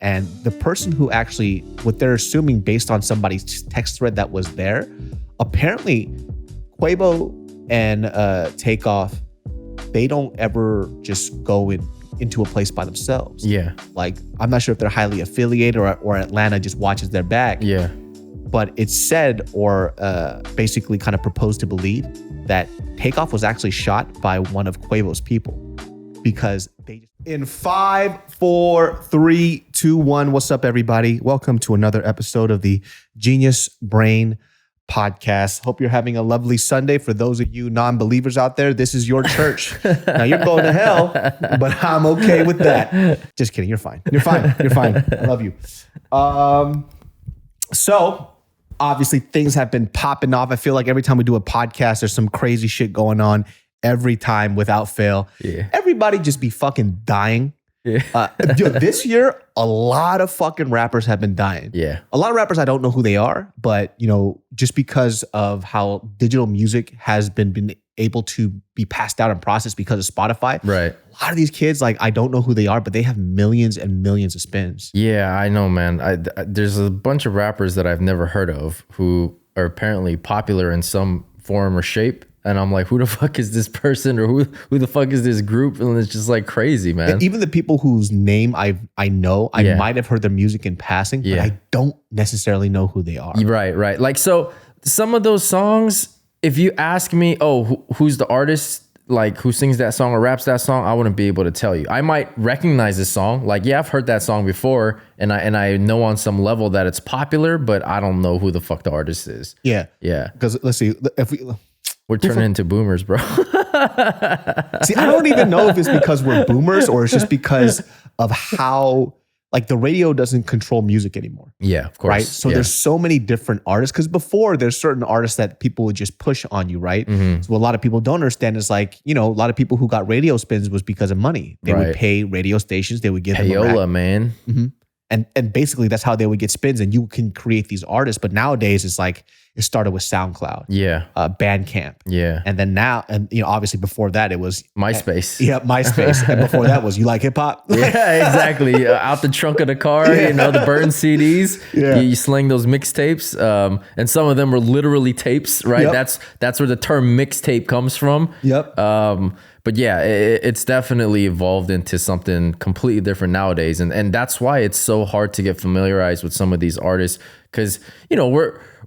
And the person who actually, what they're assuming based on somebody's text thread that was there, apparently Quavo and Takeoff, they don't ever just go into a place by themselves. Yeah. Like, I'm not sure if they're highly affiliated or Atlanta just watches their back. Yeah. But it's said or basically kind of proposed to believe that Takeoff was actually shot by one of Quavo's people because they just... In 5, 4, 3, 2, 1. What's up, everybody? Welcome to another episode of the Genius Brain Podcast. Hope you're having a lovely Sunday. For those of you non-believers out there, this is your church. Now you're going to hell, but I'm okay with that. Just kidding. You're fine. You're fine. You're fine. I love you. So obviously things have been popping off. I feel like every time we do a podcast, there's some crazy shit going on every time without fail. Yeah. Everybody just be fucking dying. Yeah. This year, a lot of fucking rappers have been dying. Yeah. A lot of rappers, I don't know who they are, but just because of how digital music has been able to be passed out and processed because of Spotify. Right. A lot of these kids, like, I don't know who they are, but they have millions and millions of spins. Yeah, I know, man. There's a bunch of rappers that I've never heard of who are apparently popular in some form or shape. And I'm like, who the fuck is this person, or who the fuck is this group? And it's just like crazy, man. And even the people whose name I know, I might have heard their music in passing, but I don't necessarily know who they are. Right. Like, so some of those songs, if you ask me, who's the artist, like who sings that song or raps that song, I wouldn't be able to tell you. I might recognize this song. Like, yeah, I've heard that song before, and I know on some level that it's popular, but I don't know who the fuck the artist is. Yeah. Because let's see, We're turning into boomers, bro. See, I don't even know if it's because we're boomers or it's just because of how, like, the radio doesn't control music anymore. Yeah, of course. Right? So there's so many different artists, because before there's certain artists that people would just push on you, right? Mm-hmm. So what a lot of people don't understand is, like, a lot of people who got radio spins was because of money. They would pay radio stations. They would give them payola, man. Mm-hmm. And basically that's how they would get spins, and you can create these artists. But nowadays it's like, it started with SoundCloud, Bandcamp, and then now, and obviously before that it was MySpace, MySpace, and before that was You Like Hip Hop, exactly, out the trunk of the car, the burned CDs, you sling those mixtapes, and some of them were literally tapes, right? That's where the term mixtape comes from. But yeah, it's definitely evolved into something completely different nowadays, and that's why it's so hard to get familiarized with some of these artists, because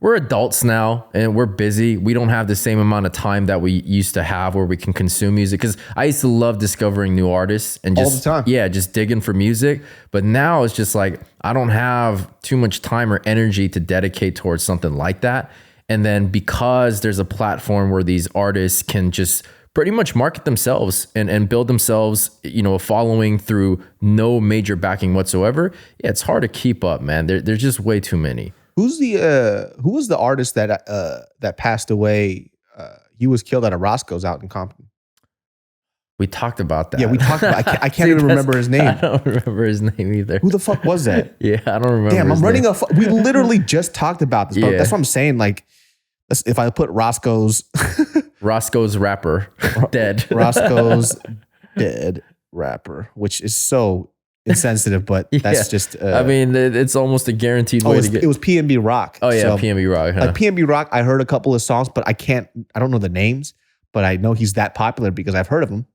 we're adults now and we're busy. We don't have the same amount of time that we used to have where we can consume music. Because I used to love discovering new artists and just all the time. Just digging for music. But now it's just like, I don't have too much time or energy to dedicate towards something like that. And then because there's a platform where these artists can just pretty much market themselves and build themselves, a following through no major backing whatsoever. Yeah, it's hard to keep up, man. There's just way too many. Who was the artist that passed away? He was killed at a Roscoe's out in Compton. We talked about that. Yeah, we talked about. I can't even remember his name. I don't remember his name either. Who the fuck was that? Yeah, I don't remember. Damn, I'm running we literally just talked about this. But that's what I'm saying. Like, if I put Roscoe's rapper dead. Roscoe's dead rapper, which is so insensitive, but that's just. I mean, it's almost a guaranteed way to get. It was PNB Rock. Oh yeah, PNB Rock. Huh? Like PNB Rock, I heard a couple of songs, but I don't know the names, but I know he's that popular because I've heard of him.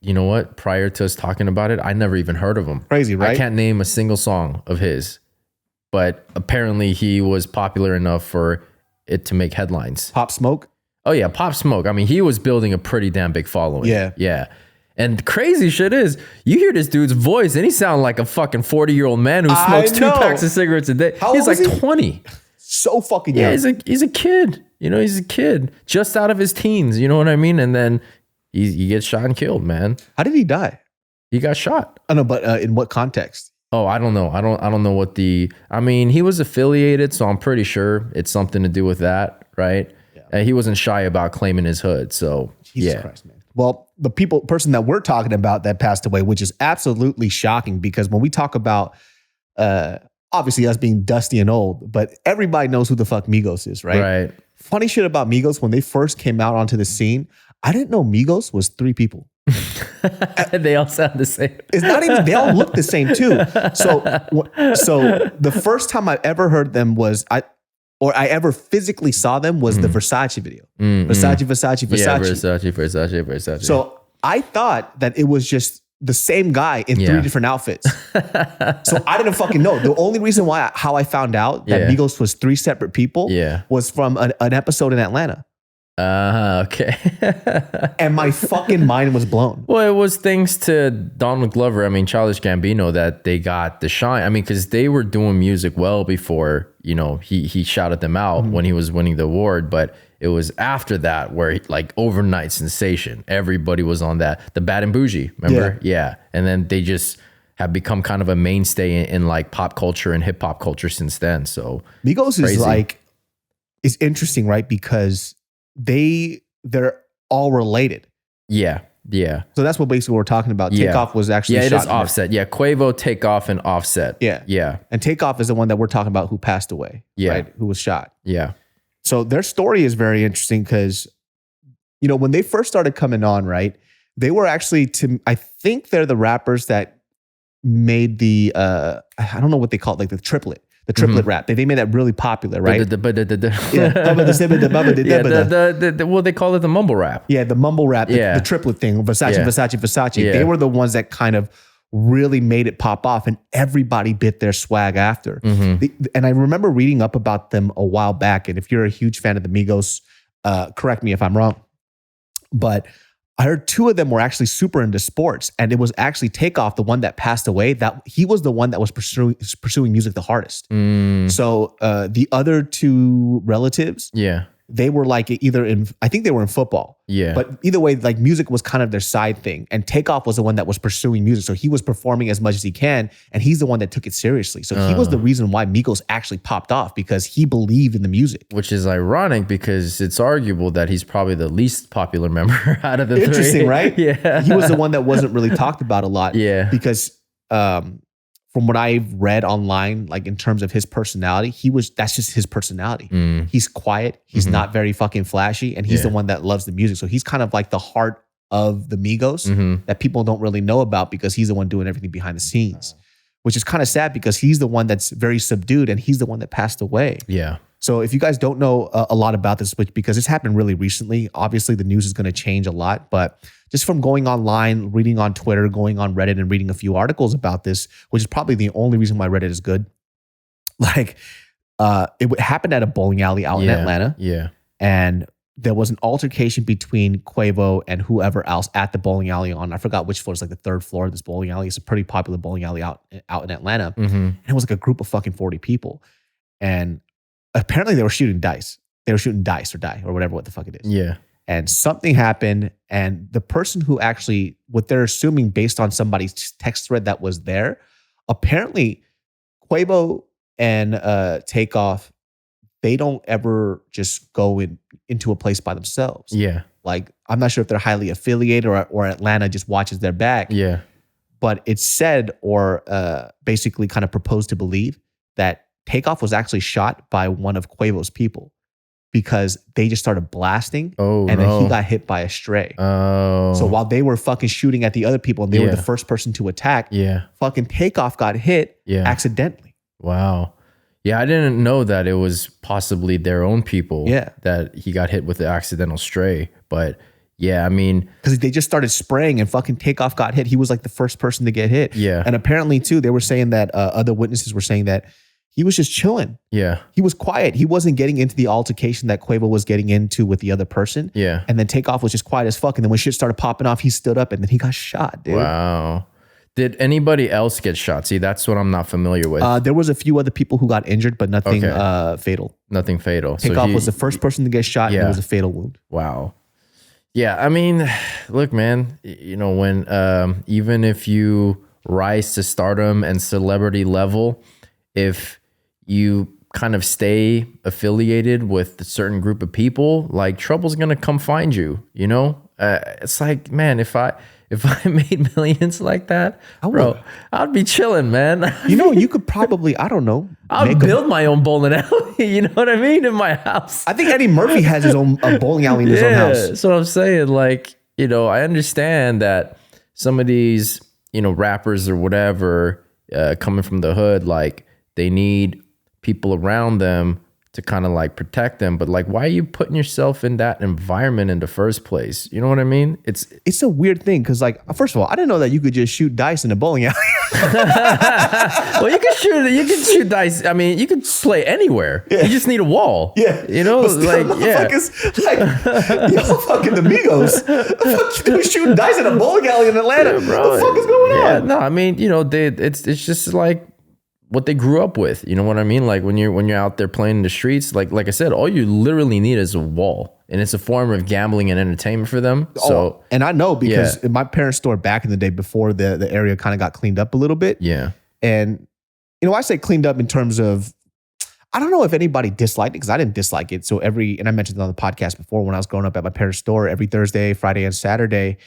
You know what? Prior to us talking about it, I never even heard of him. Crazy, right? I can't name a single song of his, but apparently he was popular enough for it to make headlines. Pop Smoke. Oh yeah, Pop Smoke. I mean, he was building a pretty damn big following. Yeah. And crazy shit is, you hear this dude's voice and he sounds like a fucking 40-year-old man who smokes 2 packs of cigarettes a day. He's like 20. So fucking young. Yeah, he's a kid. He's a kid just out of his teens. You know what I mean? And then he gets shot and killed, man. How did he die? He got shot. I know, but in what context? Oh, I don't know. I don't know what he was affiliated, so I'm pretty sure it's something to do with that, right? Yeah. He wasn't shy about claiming his hood, so Jesus Christ, man. Well, the person that we're talking about that passed away, which is absolutely shocking, because when we talk about obviously us being dusty and old, but everybody knows who the fuck Migos is, right? Right. Funny shit about Migos, when they first came out onto the scene, I didn't know Migos was 3 people. They all sound the same. It's not even, they all look the same too. So the first time I ever heard them was, I ever physically saw them was the Versace video. Versace. Yeah, Versace. So I thought that it was just the same guy in 3 different outfits. So I didn't fucking know. The only reason how I found out that Migos was 3 separate people was from an episode in Atlanta. Okay. And my fucking mind was blown. Well, it was thanks to Donald Glover, Childish Gambino, that they got the shine. Because they were doing music well before, he shouted them out when he was winning the award. But it was after that where overnight sensation. Everybody was on that. The Bad and Bougie, remember? Yeah. And then they just have become kind of a mainstay in pop culture and hip hop culture since then. So Migos is interesting, right? Because they're all related. Yeah. So that's what basically we're talking about. Takeoff was actually it is Offset. Yeah, Quavo, Takeoff, and Offset. Yeah. And Takeoff is the one that we're talking about who passed away. Right? Who was shot. Yeah. So their story is very interesting because, when they first started coming on, right, they were actually, I think they're the rappers that made the, I don't know what they call it, the triplet rap. They made that really popular, right? Well, they call it the mumble rap. Yeah, the mumble rap, the triplet thing, Versace. Yeah. They were the ones that kind of really made it pop off, and everybody bit their swag after. And I remember reading up about them a while back, and if you're a huge fan of the Migos, correct me if I'm wrong, but I heard 2 of them were actually super into sports, and it was actually Takeoff, the one that passed away, that he was the one that was pursuing music the hardest. So the other 2 relatives, they were I think they were in football. Yeah. But either way, music was kind of their side thing. And Takeoff was the one that was pursuing music. So he was performing as much as he can. And he's the one that took it seriously. So he was the reason why Migos actually popped off, because he believed in the music. Which is ironic because it's arguable that he's probably the least popular member out of the 3. Interesting, right? Yeah. He was the one that wasn't really talked about a lot. Yeah. Because from what I've read online, in terms of his personality, that's just his personality. He's quiet. He's not very fucking flashy. And he's the one that loves the music. So he's kind of the heart of the Migos that people don't really know about, because he's the one doing everything behind the scenes, which is kind of sad because he's the one that's very subdued and he's the one that passed away. Yeah. So if you guys don't know a lot about this, because this happened really recently, obviously the news is going to change a lot, but just from going online, reading on Twitter, going on Reddit and reading a few articles about this, which is probably the only reason why Reddit is good. It happened at a bowling alley out in Atlanta. Yeah. And there was an altercation between Quavo and whoever else at the bowling alley I forgot which floor. It's the 3rd floor of this bowling alley. It's a pretty popular bowling alley out in Atlanta. And it was a group of fucking 40 people. And apparently they were shooting dice. They were shooting dice or die or whatever, what the fuck it is. Yeah. And something happened, and the person who actually, what they're assuming based on somebody's text thread that was there, apparently Quavo and Takeoff, they don't ever just go into a place by themselves. Yeah. I'm not sure if they're highly affiliated or Atlanta just watches their back. Yeah. But it's said or basically kind of proposed to believe that Takeoff was actually shot by one of Quavo's people, because they just started blasting then he got hit by a stray. So while they were fucking shooting at the other people and they were the first person to attack, fucking Takeoff got hit accidentally. Wow. Yeah, I didn't know that it was possibly their own people that he got hit with the accidental stray. But yeah, because they just started spraying and fucking Takeoff got hit. He was the first person to get hit. Yeah. And apparently too, they were saying that other witnesses were saying that he was just chilling. Yeah. He was quiet. He wasn't getting into the altercation that Quavo was getting into with the other person. Yeah. And then Takeoff was just quiet as fuck. And then when shit started popping off, he stood up and then he got shot, dude. Wow. Did anybody else get shot? See, that's what I'm not familiar with. There was a few other people who got injured, but nothing fatal. Nothing fatal. Takeoff was the first person to get shot and it was a fatal wound. Wow. Yeah, look, man, when even if you rise to stardom and celebrity level, if you kind of stay affiliated with a certain group of people, trouble's gonna come find you. It's man, if I made millions like that, bro, I'd be chilling, man. You could probably, I don't know, I'll build my own bowling alley. You know what I mean? In my house. I think Eddie Murphy has his own bowling alley in his own house. That's what I'm saying. I understand that some of these, rappers or whatever, coming from the hood, like they need people around them to kind of like protect them. But like, why are you putting yourself in that environment in the first place? You know what I mean? It's a weird thing because, like, first of all, I didn't know that you could just shoot dice in a bowling alley. Well, you can shoot dice. I mean, you can play anywhere. Yeah. You just need a wall. Yeah. Still, like, like, yo, fucking the Migos. Fuck, you shooting dice in a bowling alley in Atlanta. Yeah, bro. What the fuck is going on? No, I mean, it's just like what they grew up with. You know what I mean? Like when you're out there playing in the streets, like I said, all you literally need is a wall, and it's a form of gambling and entertainment for them. So, and I know because in my parents' store back in the day, before the area kind of got cleaned up a little bit. Yeah. And I say cleaned up in terms of, I don't know if anybody disliked it because I didn't dislike it. So and I mentioned it on the podcast before, when I was growing up at my parents' store, every Thursday, Friday, and Saturday,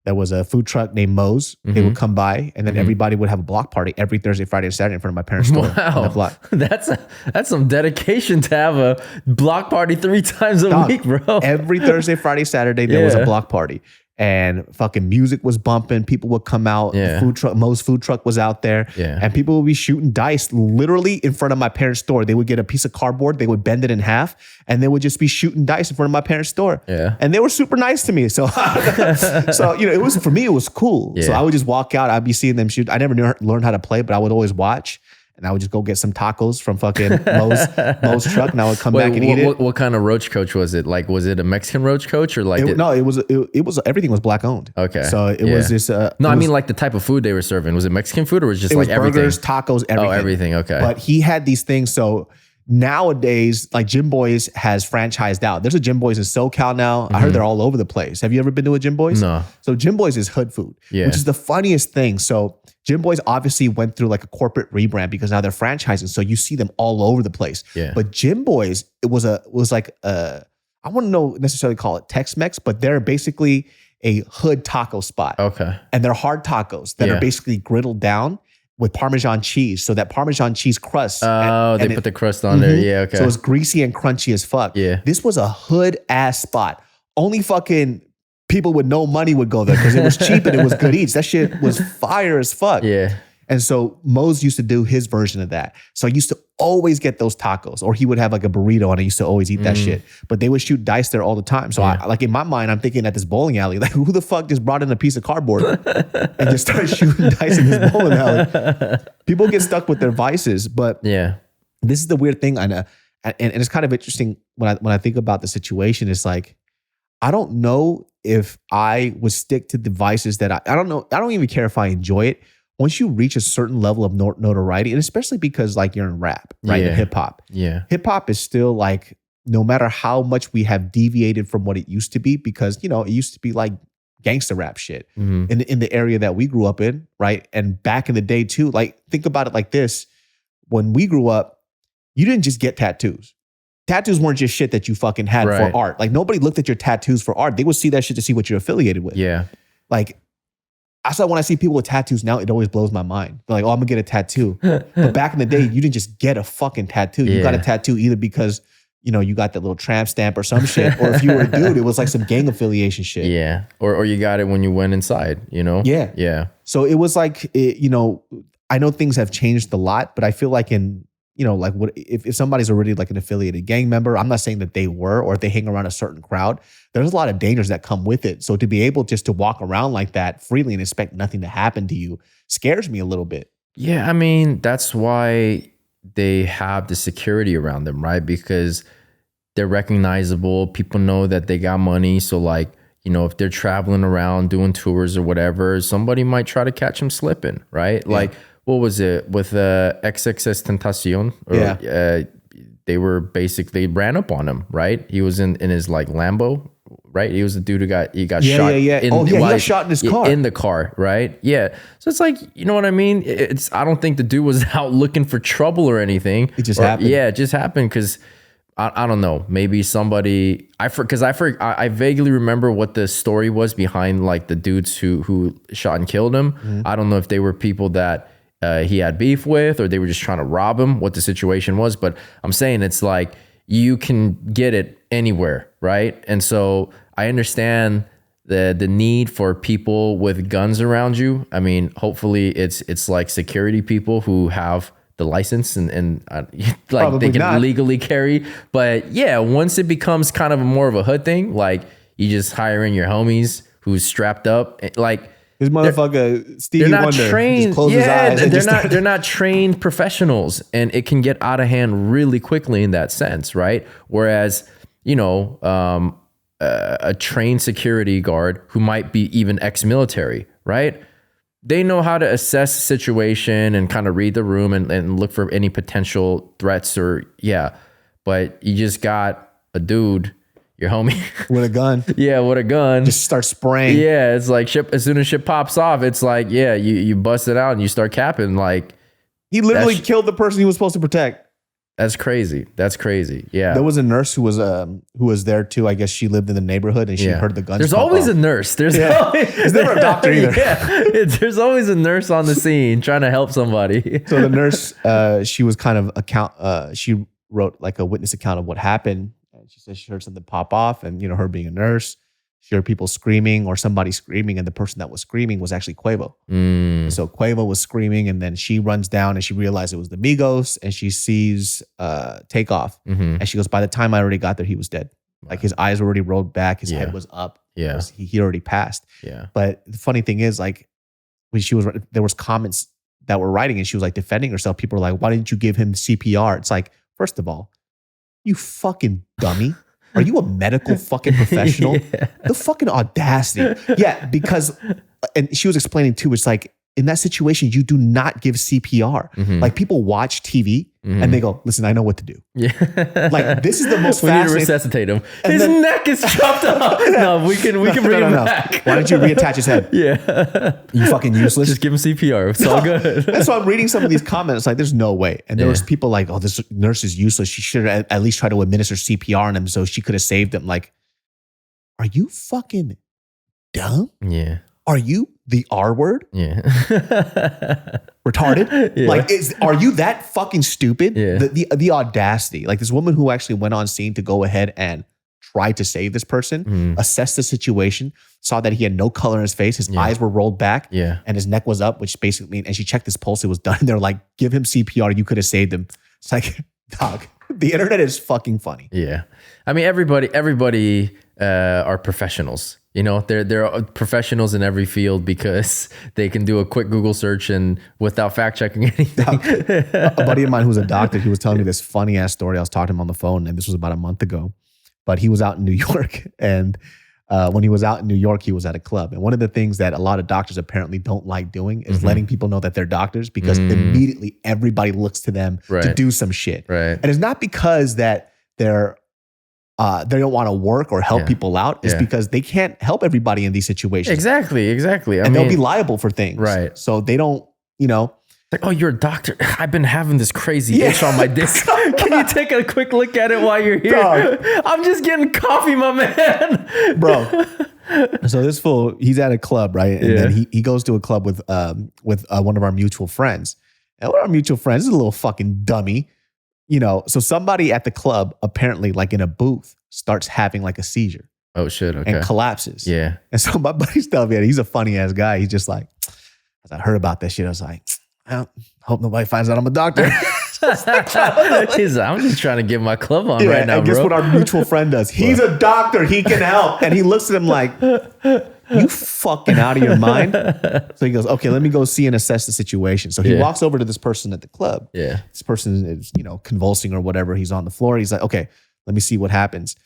there was a food truck named Moe's. They would come by, and then everybody would have a block party every Thursday, Friday, and Saturday in front of my parents' store. Wow, on the block. That's some dedication to have a block party 3 times a week, bro. Every Thursday, Friday, Saturday, there was a block party. And fucking music was bumping. People would come out. Yeah. Moe's food truck was out there. Yeah. And people would be shooting dice literally in front of my parents' store. They would get a piece of cardboard, they would bend it in half, and they would just be shooting dice in front of my parents' store. Yeah. And they were super nice to me. So, it was, for me, it was cool. Yeah. So I would just walk out. I'd be seeing them shoot. I never learned how to play, but I would always watch. And I would just go get some tacos from fucking Moe's truck, and I would come back and eat it. What kind of roach coach was it? Like, was it a Mexican roach coach or like? It was everything was black owned. Okay, so it was this. I mean like the type of food they were serving. Was it Mexican food or was it just like everything? Burgers, tacos, everything. Oh, everything. Okay, but he had these things. So nowadays, like Jim Boy's has franchised out. There's a Jim Boy's in SoCal now. I heard they're all over the place. Have you ever been to a Jim Boy's? No. So Jim Boy's is hood food, which is the funniest thing. So Jim Boy's obviously went through like a corporate rebrand because now they're franchising. So you see them all over the place. Yeah. But Jim Boy's, it was like I wouldn't know necessarily call it Tex-Mex, but they're basically a hood taco spot. Okay. And they're hard tacos that are basically griddled down with Parmesan cheese. So that Parmesan cheese crust. They put the crust on there. Yeah, okay. So it's greasy and crunchy as fuck. Yeah. This was a hood ass spot. Only fucking people with no money would go there because it was cheap and it was good eats. That shit was fire as fuck. Yeah. And so Moe's used to do his version of that. So I used to always get those tacos, or he would have like a burrito and I used to always eat that shit. But they would shoot dice there all the time. So I, like in my mind, I'm thinking at this bowling alley, like who the fuck just brought in a piece of cardboard and just started shooting dice in this bowling alley? People get stuck with their vices, but this is the weird thing. And it's kind of interesting when I think about the situation. It's like, I don't know if I would stick to devices that I don't know. I don't even care if I enjoy it. Once you reach a certain level of notoriety, and especially because like you're in rap, right? In hip hop. Yeah. Hip hop is still like, no matter how much we have deviated from what it used to be, because, you know, it used to be like gangster rap shit in the area that we grew up in, right? And back in the day too, like think about it like this. When we grew up, you didn't just get tattoos. Tattoos weren't just shit that you fucking had for art. Like nobody looked at your tattoos for art. They would see that shit to see what you're affiliated with. Yeah. Like, that's why when I see people with tattoos now, it always blows my mind. They're like, oh, I'm gonna get a tattoo. But back in the day, you didn't just get a fucking tattoo. You got a tattoo either because, you know, you got that little tramp stamp or some shit. Or if you were a dude, it was like some gang affiliation shit. Yeah. Or you got it when you went inside, you know? Yeah. Yeah. So it was like, you know, I know things have changed a lot, but I feel like you know, like what if somebody's already like an affiliated gang member, I'm not saying that they were, or if they hang around a certain crowd, there's a lot of dangers that come with it. So to be able just to walk around like that freely and expect nothing to happen to you scares me a little bit. Yeah, I mean, that's why they have the security around them, right? Because they're recognizable. People know that they got money. So like, you know, if they're traveling around doing tours or whatever, somebody might try to catch them slipping, right? Yeah. Like, what was it with XXS Tentacion? They were basically ran up on him, right? He was in his like Lambo, right? He was the dude who got shot. He got shot in his car. In the car, right? Yeah. So it's like, you know what I mean? I don't think the dude was out looking for trouble or anything. It just happened. Yeah, it just happened because I don't know. Maybe somebody I vaguely remember what the story was behind like the dudes who shot and killed him. I don't know if they were people that he had beef with, or they were just trying to rob him, what the situation was. But I'm saying it's like you can get it anywhere, right? And so I understand the need for people with guns around you. I mean, hopefully it's like security people who have the license and like probably they can not legally carry. But yeah, once it becomes kind of more of a hood thing, like you just hiring your homies who's strapped up, like this motherfucker Stevie Wonder trained. Just his eyes they're not trained professionals, and it can get out of hand really quickly in that sense, right? Whereas, you know, a trained security guard who might be even ex-military, right? They know how to assess the situation and kind of read the room and look for any potential threats but you just got a dude, your homie with a gun. Yeah, with a gun. Just start spraying. Yeah, it's like as soon as shit pops off, it's like, yeah, you bust it out and you start capping. Like, he literally killed the person he was supposed to protect. That's crazy. Yeah. There was a nurse who was there too. I guess she lived in the neighborhood and she heard the guns. There's always a nurse. There's never a doctor either. There's always a nurse on the scene trying to help somebody. So the nurse, she was kind of she wrote like a witness account of what happened. And she said she heard something pop off, and you know, her being a nurse, she heard people screaming or somebody screaming, and the person that was screaming was actually Quavo. So Quavo was screaming, and then she runs down and she realized it was the Migos, and she sees Takeoff, and she goes, by the time I already got there, he was dead. Like his eyes were already rolled back, his head was up. Yeah, he already passed. Yeah. But the funny thing is, like when there was comments that were writing, and she was like defending herself. People were like, "Why didn't you give him CPR?" It's like, first of all, you fucking dummy. Are you a medical fucking professional? The fucking audacity. Yeah, because, and she was explaining too, it's like, in that situation, you do not give CPR. Like people watch TV and they go, listen, I know what to do. Yeah. Like this is the most we need to resuscitate him. His neck is chopped off. No, we can bring him back. Why don't you reattach his head? Yeah. You fucking useless. Just give him CPR. It's all good. And so I'm reading some of these comments like, there's no way. And there was people like, oh, this nurse is useless. She should have at least tried to administer CPR on him so she could have saved him. Like, are you fucking dumb? Yeah. Are you the R word? Yeah. Retarded? Yeah. Like, are you that fucking stupid? Yeah. The audacity. Like this woman who actually went on scene to go ahead and try to save this person, assess the situation, saw that he had no color in his face, his eyes were rolled back, and his neck was up, which basically means, and she checked his pulse, it was done. And they're like, give him CPR, you could have saved him. It's like, dog, the internet is fucking funny. Yeah. I mean, everybody are professionals. You know, they're professionals in every field because they can do a quick Google search and without fact checking anything. A buddy of mine who's a doctor, he was telling me this funny ass story. I was talking to him on the phone, and this was about a month ago. But he was out in New York, and when he was out in New York, he was at a club. And one of the things that a lot of doctors apparently don't like doing is letting people know that they're doctors, because immediately everybody looks to them to do some shit. Right. And it's not because that they don't want to work or help people out. It's because they can't help everybody in these situations. Exactly. And they'll be liable for things. Right. So they don't, you know. Like, oh, you're a doctor. I've been having this crazy itch on my dick. Can you take a quick look at it while you're here? Dog. I'm just getting coffee, my man. Bro. So this fool, he's at a club, right? And then he goes to a club with one of our mutual friends. And one of our mutual friends is a little fucking dummy. You know, so somebody at the club, apparently like in a booth, starts having like a seizure. Oh shit, okay. And collapses. Yeah. And so my buddy's telling me, he's a funny ass guy. He's just like, as I heard about this shit, I was like, I hope nobody finds out I'm a doctor. I'm just trying to get my club on right now, and guess bro. what our mutual friend does? He's a doctor. He can help. And he looks at him like, you fucking out of your mind? So he goes, okay, let me go see and assess the situation. So he walks over to this person at the club. Yeah. This person is, you know, convulsing or whatever. He's on the floor. He's like, okay, let me see what happens.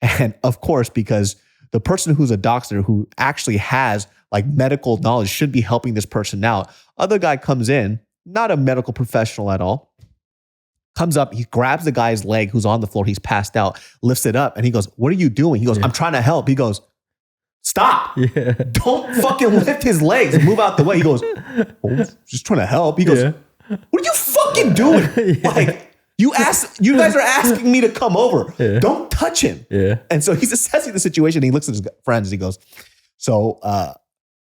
And of course, because the person who's a doctor who actually has like medical knowledge should be helping this person out. Other guy comes in, not a medical professional at all, comes up, he grabs the guy's leg who's on the floor, he's passed out, lifts it up, and he goes, what are you doing? He goes, I'm trying to help. He goes, stop. Yeah. Don't fucking lift his legs and move out the way. He goes, oh, just trying to help. He goes, what are you fucking doing? Like, you guys are asking me to come over. Yeah. Don't touch him. Yeah. And so he's assessing the situation. He looks at his friends and he goes, so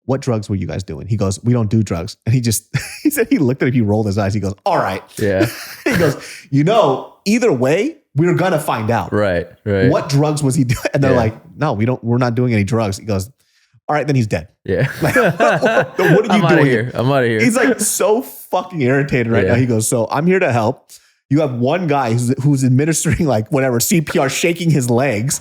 what drugs were you guys doing? He goes, we don't do drugs. And he said he looked at it, he rolled his eyes. He goes, all right. Yeah. He goes, you know, either way, we're going to find out. Right. What drugs was he doing? And they're like, no, we're not doing any drugs. He goes, All right, then he's dead. Yeah. Like, what are you I'm out of doing here. I'm out of here. He's like so fucking irritated right now. He goes, so I'm here to help. You have one guy who's administering like whatever CPR, shaking his legs.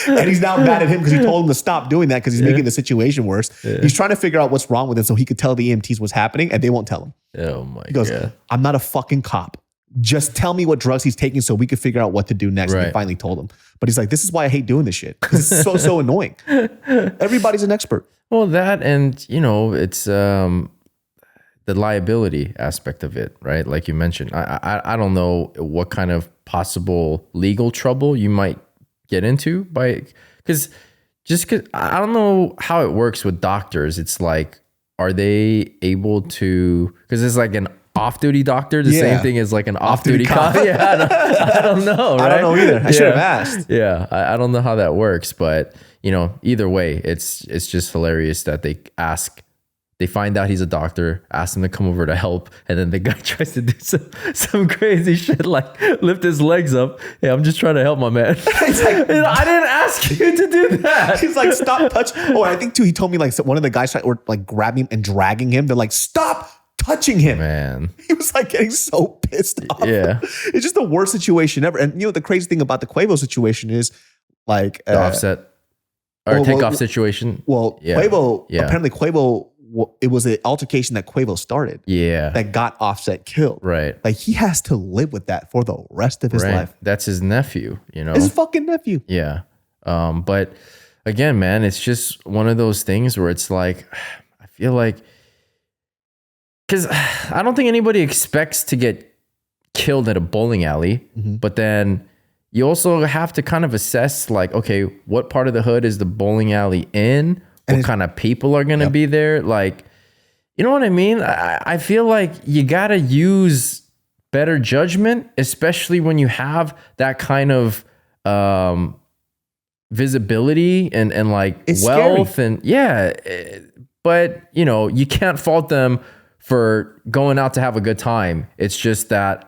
And he's now mad at him because he told him to stop doing that because he's making the situation worse. He's trying to figure out what's wrong with him so he could tell the EMTs what's happening, and they won't tell him. Oh my God. He goes, I'm not a fucking cop. Just tell me what drugs he's taking so we could figure out what to do next. And they finally told him. But he's like, this is why I hate doing this shit. Because it's so annoying. Everybody's an expert. Well, that and, you know, it's the liability aspect of it, right? Like you mentioned. I don't know what kind of possible legal trouble you might get into because I don't know how it works with doctors. It's like, are they able to, because it's like an off-duty doctor, the same thing as like an off-duty cop. Yeah, I don't know. Right? I don't know either. I should have asked. Yeah, I don't know how that works, but you know, either way, it's just hilarious that they find out he's a doctor, ask him to come over to help, and then the guy tries to do some crazy shit like lift his legs up. Hey, I'm just trying to help my man. It's like, I didn't ask you to do that. He's like, stop touching. Oh, I think too, he told me like one of the guys were like grabbing him and dragging him. They're like, stop touching him. Man. He was like getting so pissed off. Yeah. It's just the worst situation ever. And you know, the crazy thing about the Quavo situation is like the Offset or Takeoff situation. Well, Quavo, apparently Quavo, it was an altercation that Quavo started. Yeah. That got Offset killed. Right. Like he has to live with that for the rest of his life. That's his nephew, you know. His fucking nephew. Yeah. But again, man, it's just one of those things where it's like, I feel like, because I don't think anybody expects to get killed at a bowling alley, but then you also have to kind of assess like, okay, what part of the hood is the bowling alley in? What kind of people are going to be there? Like, you know what I mean? I feel like you got to use better judgment, especially when you have that kind of visibility and like it's wealth scary. But you know, you can't fault them for going out to have a good time. It's just that,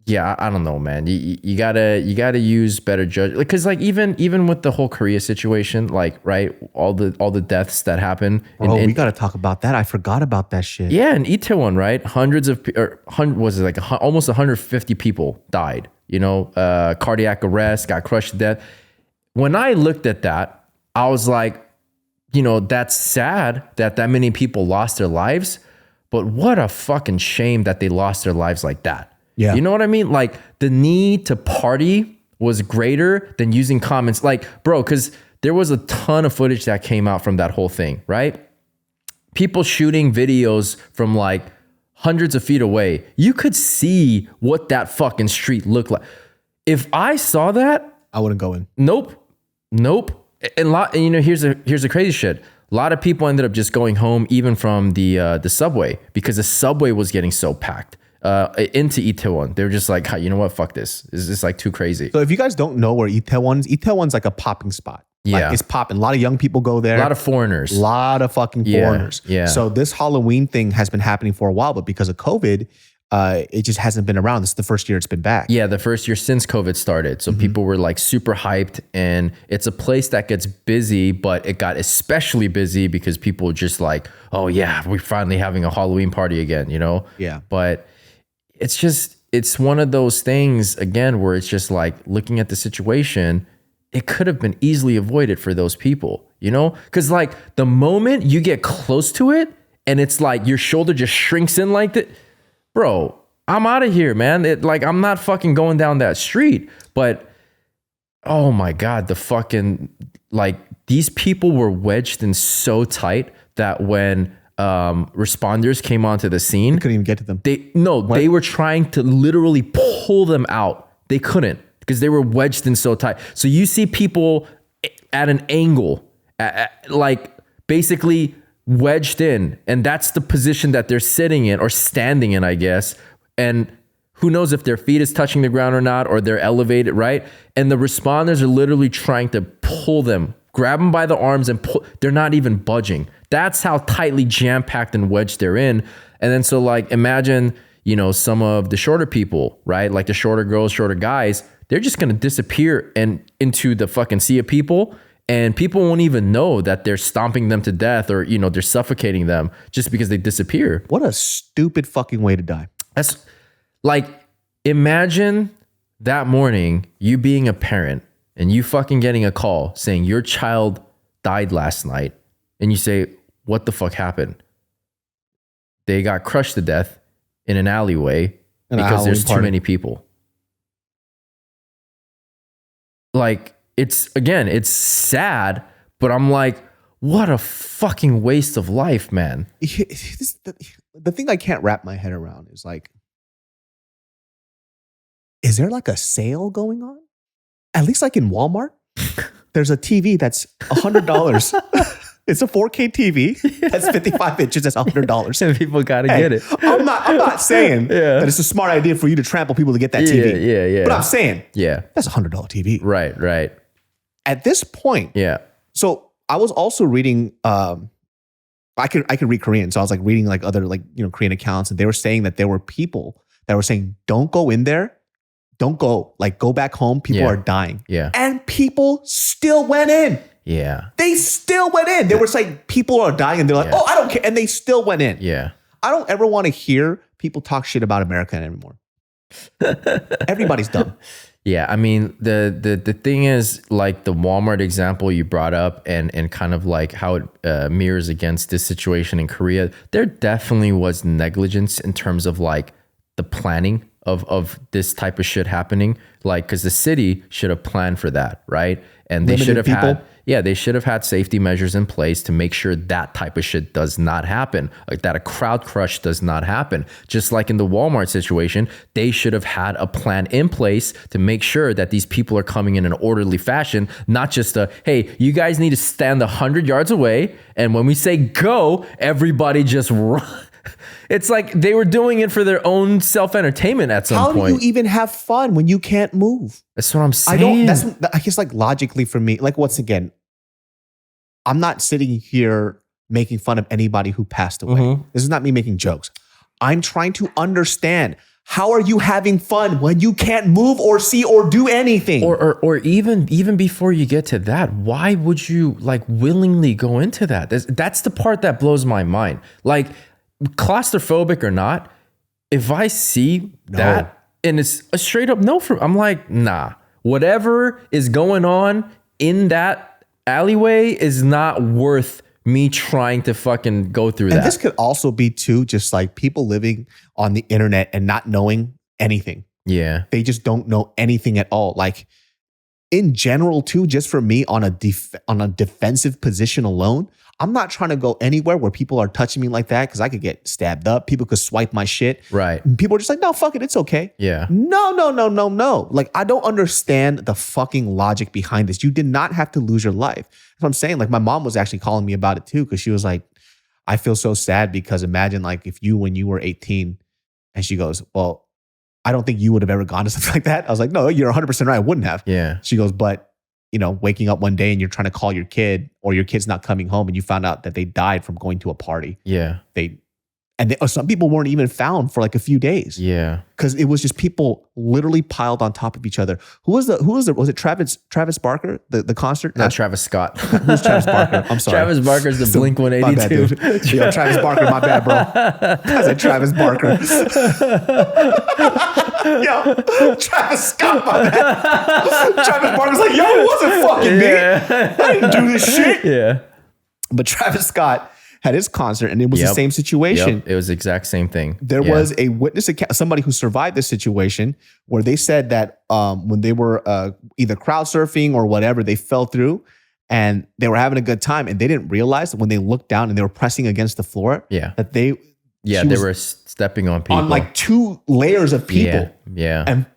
I don't know, man. You gotta use better judgment, because like even with the whole Korea situation, like right, all the deaths that happen. We gotta talk about that. I forgot about that shit. Yeah, in Itaewon, right? Almost 150 people died. You know, cardiac arrest, got crushed to death. When I looked at that, I was like, you know, that's sad that many people lost their lives. But what a fucking shame that they lost their lives like that. Yeah. You know what I mean? Like the need to party was greater than using comments. Like, bro, because there was a ton of footage that came out from that whole thing, right? People shooting videos from like hundreds of feet away. You could see what that fucking street looked like. If I saw that, I wouldn't go in. Nope. And you know, here's a crazy shit. A lot of people ended up just going home, even from the subway, because the subway was getting so packed into Itaewon. They were just like, you know what, fuck this. It's just like too crazy. So if you guys don't know where Itaewon's like a popping spot. Yeah. Like it's popping. A lot of young people go there. A lot of foreigners. A lot of fucking foreigners. Yeah. So this Halloween thing has been happening for a while, but because of COVID, it just hasn't been around. This is the first year it's been back. Yeah, the first year since COVID started. So people were like super hyped, and it's a place that gets busy, but it got especially busy because people were just like, oh yeah, we're finally having a Halloween party again, you know? Yeah. But it's one of those things, again, where it's just like looking at the situation, it could have been easily avoided for those people, you know? Because like the moment you get close to it and it's like your shoulder just shrinks in like that, bro, I'm out of here, man. I'm not fucking going down that street. But oh my God, the fucking, like, these people were wedged in so tight that when responders came onto the scene, you couldn't even get to them. They were trying to literally pull them out. They couldn't, because they were wedged in so tight. So you see people at an angle, like basically wedged in, and that's the position that they're sitting in or standing in, I guess. And who knows if their feet is touching the ground or not, or they're elevated, right? And the responders are literally trying to pull them, grab them by the arms and pull. They're not even budging. That's how tightly jam-packed and wedged they're in. And then so like imagine, you know, some of the shorter people, right? Like the shorter girls, shorter guys, they're just going to disappear and into the fucking sea of people. And people won't even know that they're stomping them to death or, they're suffocating them just because they disappear. What a stupid fucking way to die. That's like, imagine that morning, you being a parent and you fucking getting a call saying your child died last night. And you say, what the fuck happened? They got crushed to death in an alleyway because there's too many people. Like, it's sad, but I'm like, what a fucking waste of life, man. The thing I can't wrap my head around is like, is there like a sale going on? At least like in Walmart, there's a TV that's $100. It's a 4K TV that's 55 inches. That's $100. And people gotta get it. I'm not saying that it's a smart idea for you to trample people to get that TV. Yeah. But I'm saying, that's a $100 TV. Right. At this point, So I was also reading. I could read Korean, so I was like reading like other Korean accounts, and they were saying that there were people that were saying, "Don't go in there, don't go. Like go back home. People are dying." Yeah, and people still went in. Yeah, they still went in. They were saying people are dying, and they're like, "Oh, I don't care," and they still went in. Yeah, I don't ever want to hear people talk shit about America anymore. Everybody's dumb. Yeah, I mean, the thing is, like the Walmart example you brought up and kind of like how it mirrors against this situation in Korea, there definitely was negligence in terms of like the planning of this type of shit happening. Like, because the city should have planned for that, right? And they should have had safety measures in place to make sure that type of shit does not happen, like that a crowd crush does not happen. Just like in the Walmart situation, they should have had a plan in place to make sure that these people are coming in an orderly fashion, not just hey, you guys need to stand 100 yards away, and when we say go, everybody just run. It's like they were doing it for their own self-entertainment at some point. How do you even have fun when you can't move? That's what I'm saying. I guess like logically for me, like once again, I'm not sitting here making fun of anybody who passed away. Mm-hmm. This is not me making jokes. I'm trying to understand, how are you having fun when you can't move or see or do anything? Or even before you get to that, why would you like willingly go into that? That's the part that blows my mind. Like, claustrophobic or not, if I see that and it's a straight up no I'm like, nah, whatever is going on in that alleyway is not worth me trying to fucking go through that. And this could also be too, just like people living on the internet and not knowing anything. Yeah. They just don't know anything at all. Like in general too, just for me on a defensive position alone, I'm not trying to go anywhere where people are touching me like that because I could get stabbed up. People could swipe my shit. Right. And people are just like, no, fuck it. It's okay. Yeah. No. Like, I don't understand the fucking logic behind this. You did not have to lose your life. That's what I'm saying. Like, my mom was actually calling me about it too because she was like, I feel so sad because imagine like if you, when you were 18, and she goes, well, I don't think you would have ever gone to something like that. I was like, no, you're 100% right. I wouldn't have. Yeah. She goes, but waking up one day and you're trying to call your kid or your kid's not coming home and you found out that they died from going to a party. Yeah. Some people weren't even found for like a few days. Yeah. Because it was just people literally piled on top of each other. Was it Travis Barker, the concert? No, Travis Scott. Who's Travis Barker? I'm sorry. Travis Barker's the Blink 182. My bad, dude. Yo, Travis Barker, my bad, bro. I said Travis Barker. Yo, Travis Scott, my bad. Travis Barker's like, yo, it wasn't fucking me. I didn't do this shit. Yeah. But Travis Scott had his concert and it was the same situation. It was the exact same thing. There was a witness account, somebody who survived this situation where they said that when they were either crowd surfing or whatever, they fell through and they were having a good time and they didn't realize that when they looked down and they were pressing against the floor, that they were stepping on people. On like 2 layers of people. Yeah. And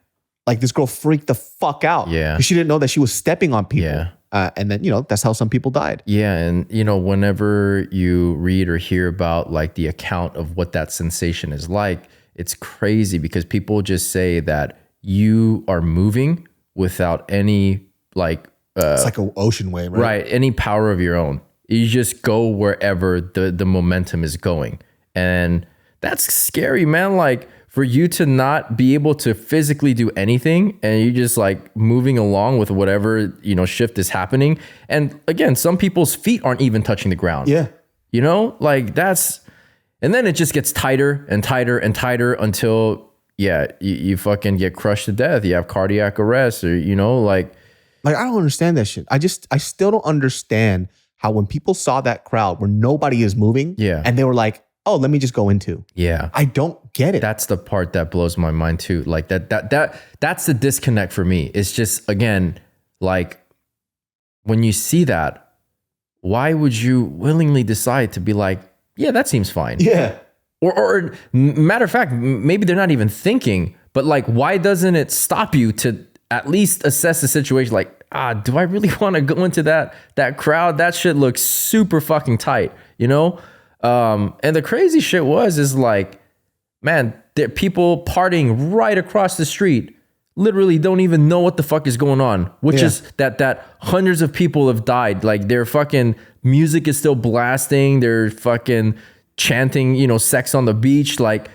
like this girl freaked the fuck out. Yeah. Because she didn't know that she was stepping on people. Yeah. And then, that's how some people died. Yeah. And, whenever you read or hear about like the account of what that sensation is like, it's crazy because people just say that you are moving without any like... it's like an ocean wave, right? Right. Any power of your own. You just go wherever the momentum is going. And that's scary, man. Like for you to not be able to physically do anything and you just like moving along with whatever, you know, shift is happening. And again, some people's feet aren't even touching the ground. Yeah. You know, like that's, and then it just gets tighter and tighter and tighter until, you fucking get crushed to death. You have cardiac arrest or, you know, like I don't understand that shit. I still don't understand how when people saw that crowd where nobody is moving and they were like, oh, let me just go into. Yeah. I don't get it. That's the part that blows my mind too. Like that's the disconnect for me. It's just, again, like when you see that, why would you willingly decide to be like, yeah, that seems fine. Yeah. Or matter of fact, maybe they're not even thinking, but like, why doesn't it stop you to at least assess the situation? Like, do I really want to go into that crowd? That shit looks super fucking tight, you know? And the crazy shit is like, man, there are people partying right across the street, literally don't even know what the fuck is going on, which is that hundreds of people have died. Like their fucking music is still blasting. They're fucking chanting, you know, sex on the beach. Like,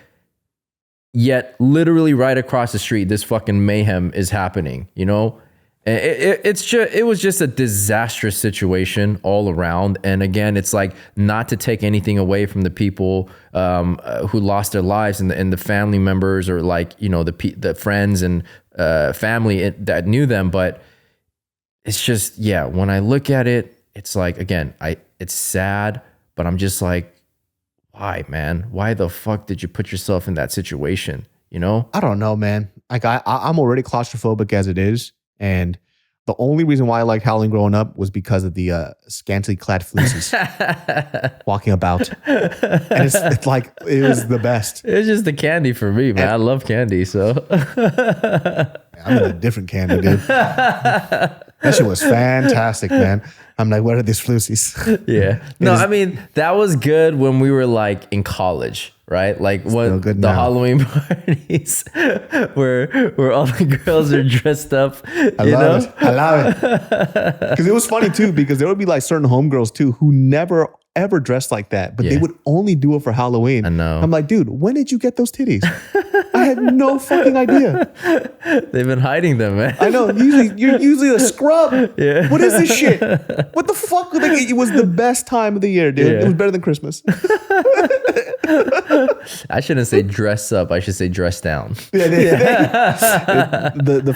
yet literally right across the street, this fucking mayhem is happening, you know? It was just a disastrous situation all around. And again, it's like not to take anything away from the people who lost their lives and the family members or like, you know, the friends and family that knew them. But it's just, when I look at it, it's like, again, it's sad, but I'm just like, why, man? Why the fuck did you put yourself in that situation? You know? I don't know, man. Like I'm already claustrophobic as it is. And the only reason why I liked Halloween growing up was because of the scantily clad floozies walking about. And it's like, it was the best. It's just the candy for me, man. I love candy, so. I'm in a different candy, dude. That shit was fantastic, man. I'm like, what are these floozies? Yeah. No, I mean, that was good when we were like in college, right? Like when the now. Halloween parties where all the girls are dressed up. I love it. Because it was funny too, because there would be like certain homegirls too who never ever dressed like that, but they would only do it for Halloween. I know. I'm like, dude, when did you get those titties? I had no fucking idea. They've been hiding them, man. I know. You're usually a scrub. Yeah. What is this shit? What the fuck? Like, it was the best time of the year, dude. It was better than Christmas. I shouldn't say dress up. I should say dress down. The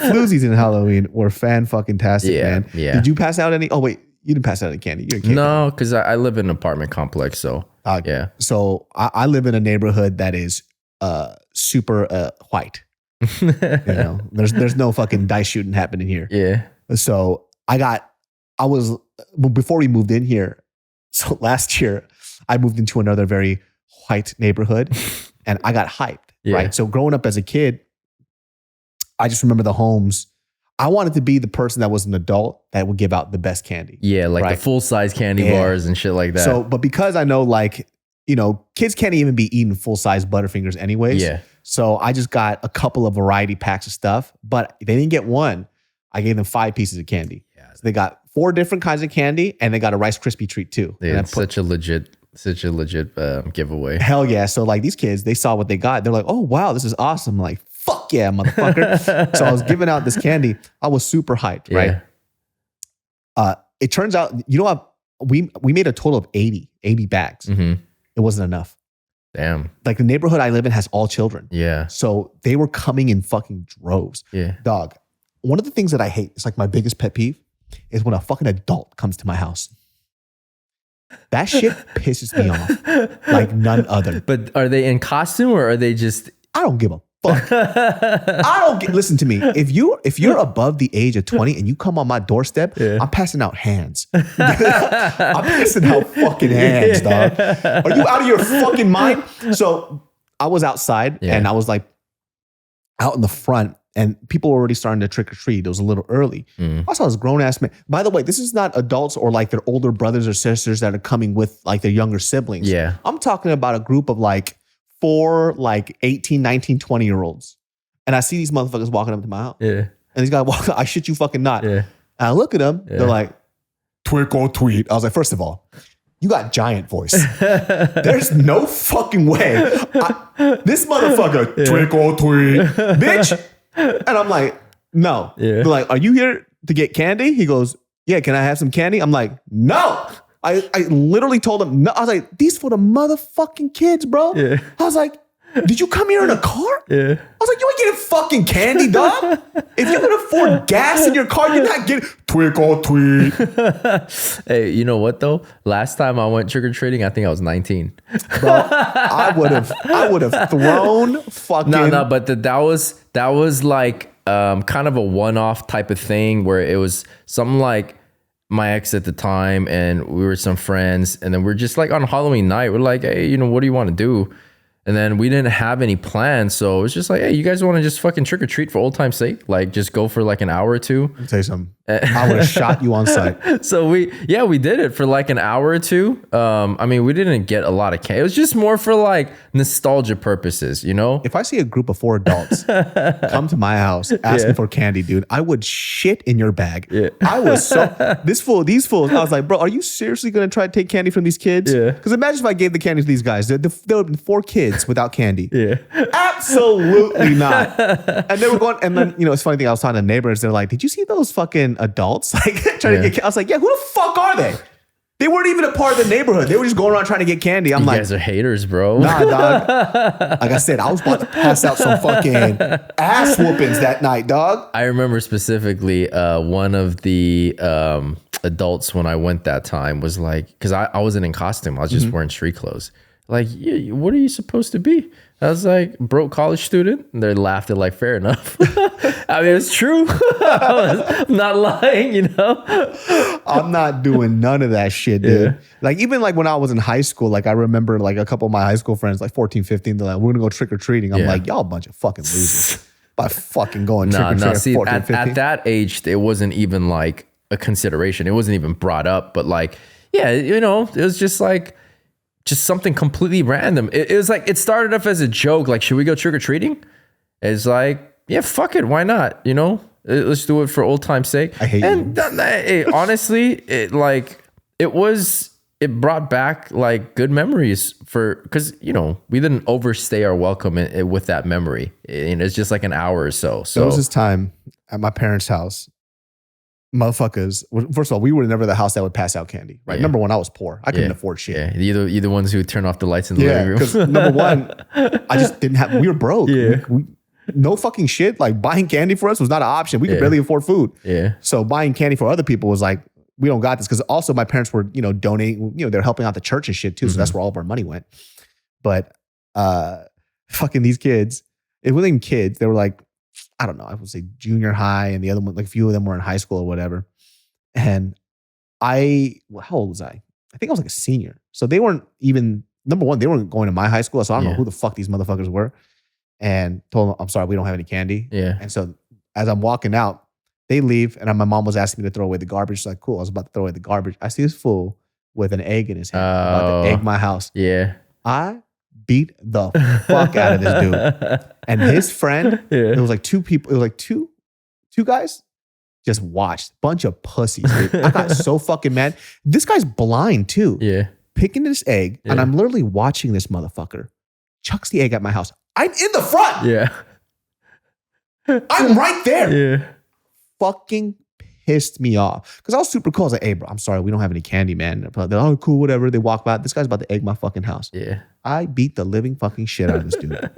floozies in Halloween were fan-fucking-tastic, man. Yeah. Did you pass out any? Oh, wait. You didn't pass out any candy. You're a kid. No, because I live in an apartment complex, so yeah. So I live in a neighborhood that is super white. You know, there's no fucking dice shooting happening here. Yeah. So before we moved in here. So last year I moved into another very white neighborhood, and I got hyped. Right. So growing up as a kid, I just remember the homes. I wanted to be the person that was an adult that would give out the best candy. Yeah, like the full-size candy bars and shit like that. So, but because I know, like, you know, kids can't even be eating full-size Butterfingers anyways. Yeah. So I just got a couple of variety packs of stuff, but they didn't get one. I gave them 5 pieces of candy. Yeah. So they got 4 different kinds of candy, and they got a Rice Krispie treat too. Yeah, it's such a legit giveaway. Hell yeah. So like these kids, they saw what they got. They're like, oh, wow, this is awesome. I'm like, fuck yeah, motherfucker. So I was giving out this candy. I was super hyped, right? It turns out, you know what? We made a total of 80 bags. Mm-hmm. It wasn't enough. Damn. Like the neighborhood I live in has all children. Yeah. So they were coming in fucking droves. Yeah. Dog. One of the things that I hate, it's like my biggest pet peeve, is when a fucking adult comes to my house. That shit pisses me off like none other. But are they in costume or are they just... I don't give a fuck. Listen to me. If you're above the age of 20 and you come on my doorstep, I'm passing out hands. I'm passing out fucking hands, dog. Are you out of your fucking mind? So I was outside and I was like out in the front, and people were already starting to trick or treat. It was a little early. I saw this grown ass man. By the way, this is not adults or like their older brothers or sisters that are coming with like their younger siblings. Yeah. I'm talking about a group of like 4 like 18, 19, 20-year-olds. And I see these motherfuckers walking up to my house. Yeah. And these guys walk, I shit you fucking not. Yeah. And I look at them, they're like, twinkle tweet. I was like, first of all, you got giant voice. There's no fucking way. This motherfucker, tweak or tweet, bitch. And I'm like, no. They're like, are you here to get candy? He goes, yeah, can I have some candy? I'm like, no. I literally told him, no. I was like, these for the motherfucking kids, bro. Yeah. I was like, did you come here in a car? Yeah. I was like, you ain't getting fucking candy, dog. If you can afford gas in your car, you're not getting tweak or tweet. Hey, you know what though? Last time I went trick-or-treating, I think I was 19. Bro, I would have thrown fucking. No, but that was like kind of a one-off type of thing where it was something like my ex at the time and we were some friends, and then we're just like on Halloween night, we're like, hey, what do you want to do? And then we didn't have any plans. So it was just like, hey, you guys want to just fucking trick or treat for old time's sake? Like just go for like an hour or two. I'll tell you something. I would have shot you on sight. So we did it for like an hour or two. I mean, we didn't get a lot of candy. It was just more for like nostalgia purposes, If I see a group of 4 adults come to my house asking for candy, dude, I would shit in your bag. Yeah. I was these fools, I was like, bro, are you seriously going to try to take candy from these kids? Yeah. Because imagine if I gave the candy to these guys. There would have been 4 kids without candy. Yeah. Absolutely not. And they were going, and then, it's funny thing, I was talking to neighbors, they're like, did you see those fucking adults like trying to get? I was like, yeah, who the fuck are they? They weren't even a part of the neighborhood. They were just going around trying to get candy. I'm like, you guys are haters, bro. Nah, dog. Like I said, I was about to pass out some fucking ass whoopings that night, dog. I remember specifically one of the adults when I went that time was like, because I wasn't in costume. I was just wearing street clothes. Like, yeah, what are you supposed to be? I was like, broke college student. And they laughed at like, fair enough. I mean, it's true. I'm not lying, I'm not doing none of that shit, dude. Yeah. Like, even like when I was in high school, like I remember like a couple of my high school friends, like 14, 15, they're like, we're going to go trick-or-treating. I'm like, y'all a bunch of fucking losers by fucking going trick-or-treating see, 14, 15. At that age, it wasn't even like a consideration. It wasn't even brought up. But like, yeah, it was just like, just something completely random. It was like, it started off as a joke. Like, should we go trick-or-treating? It's like, yeah, fuck it. Why not? Let's do it for old time's sake. I hate you. Honestly, it brought back like good memories because, we didn't overstay our welcome with that memory. It's just like an hour or so. So there was this time at my parents' house, motherfuckers. First of all, we were never the house that would pass out candy, right? Yeah. Number one, I was poor. I couldn't afford shit. Yeah, you're the ones who turn off the lights in the living room. Because number one, I just didn't have. We were broke. Yeah. No fucking shit. Like buying candy for us was not an option. We could barely afford food. Yeah. So buying candy for other people was like, we don't got this. Because also my parents were, donating. They're helping out the church and shit too. So that's where all of our money went. But fucking these kids, it wasn't even kids. They were like, I don't know, I would say junior high, and the other one, like a few of them were in high school or whatever. And how old was I? I think I was like a senior. So they weren't even, number one, they weren't going to my high school. So I don't know who the fuck these motherfuckers were. And told them, I'm sorry, we don't have any candy. Yeah. And so as I'm walking out, they leave, and my mom was asking me to throw away the garbage. She's like, cool, I was about to throw away the garbage. I see this fool with an egg in his hand, about to egg my house. Yeah. I beat the fuck out of this dude. And his friend, it was like 2 people, it was like two guys, just watched. Bunch of pussies, dude. I got so fucking mad. This guy's blind too. Yeah. Picking this egg, and I'm literally watching this motherfucker chucks the egg at my house. I'm in the front. Yeah. I'm right there. Yeah. Fucking pissed me off. Because I was super cool. I was like, hey, bro, I'm sorry. We don't have any candy, man. They're like, oh, cool, whatever. They walk by. This guy's about to egg my fucking house. Yeah. I beat the living fucking shit out of this dude.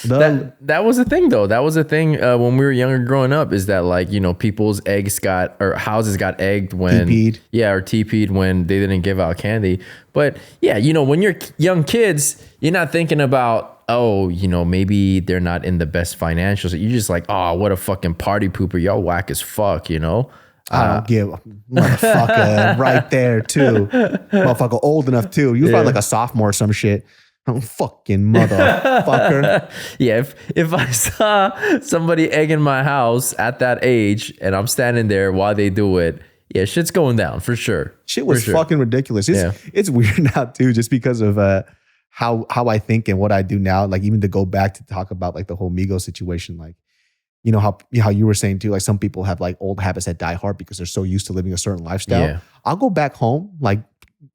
That was the thing, though. That was the thing when we were younger growing up, is that like, people's houses got egged when TP'd. Yeah, or TP'd when they didn't give out candy. But yeah, when you're young kids, you're not thinking about, oh, maybe they're not in the best financials. You're just like, oh, what a fucking party pooper. Y'all whack as fuck, I don't give a motherfucker right there too. Motherfucker old enough too. You was probably like a sophomore or some shit. Oh, fucking motherfucker. Yeah, if I saw somebody egging my house at that age and I'm standing there while they do it, yeah, shit's going down for sure. Shit was fucking ridiculous. It's weird now too, just because of how I think and what I do now. Like, even to go back to talk about like the whole Migos situation, like, how you were saying too, like some people have like old habits that die hard because they're so used to living a certain lifestyle. Yeah. I'll go back home, like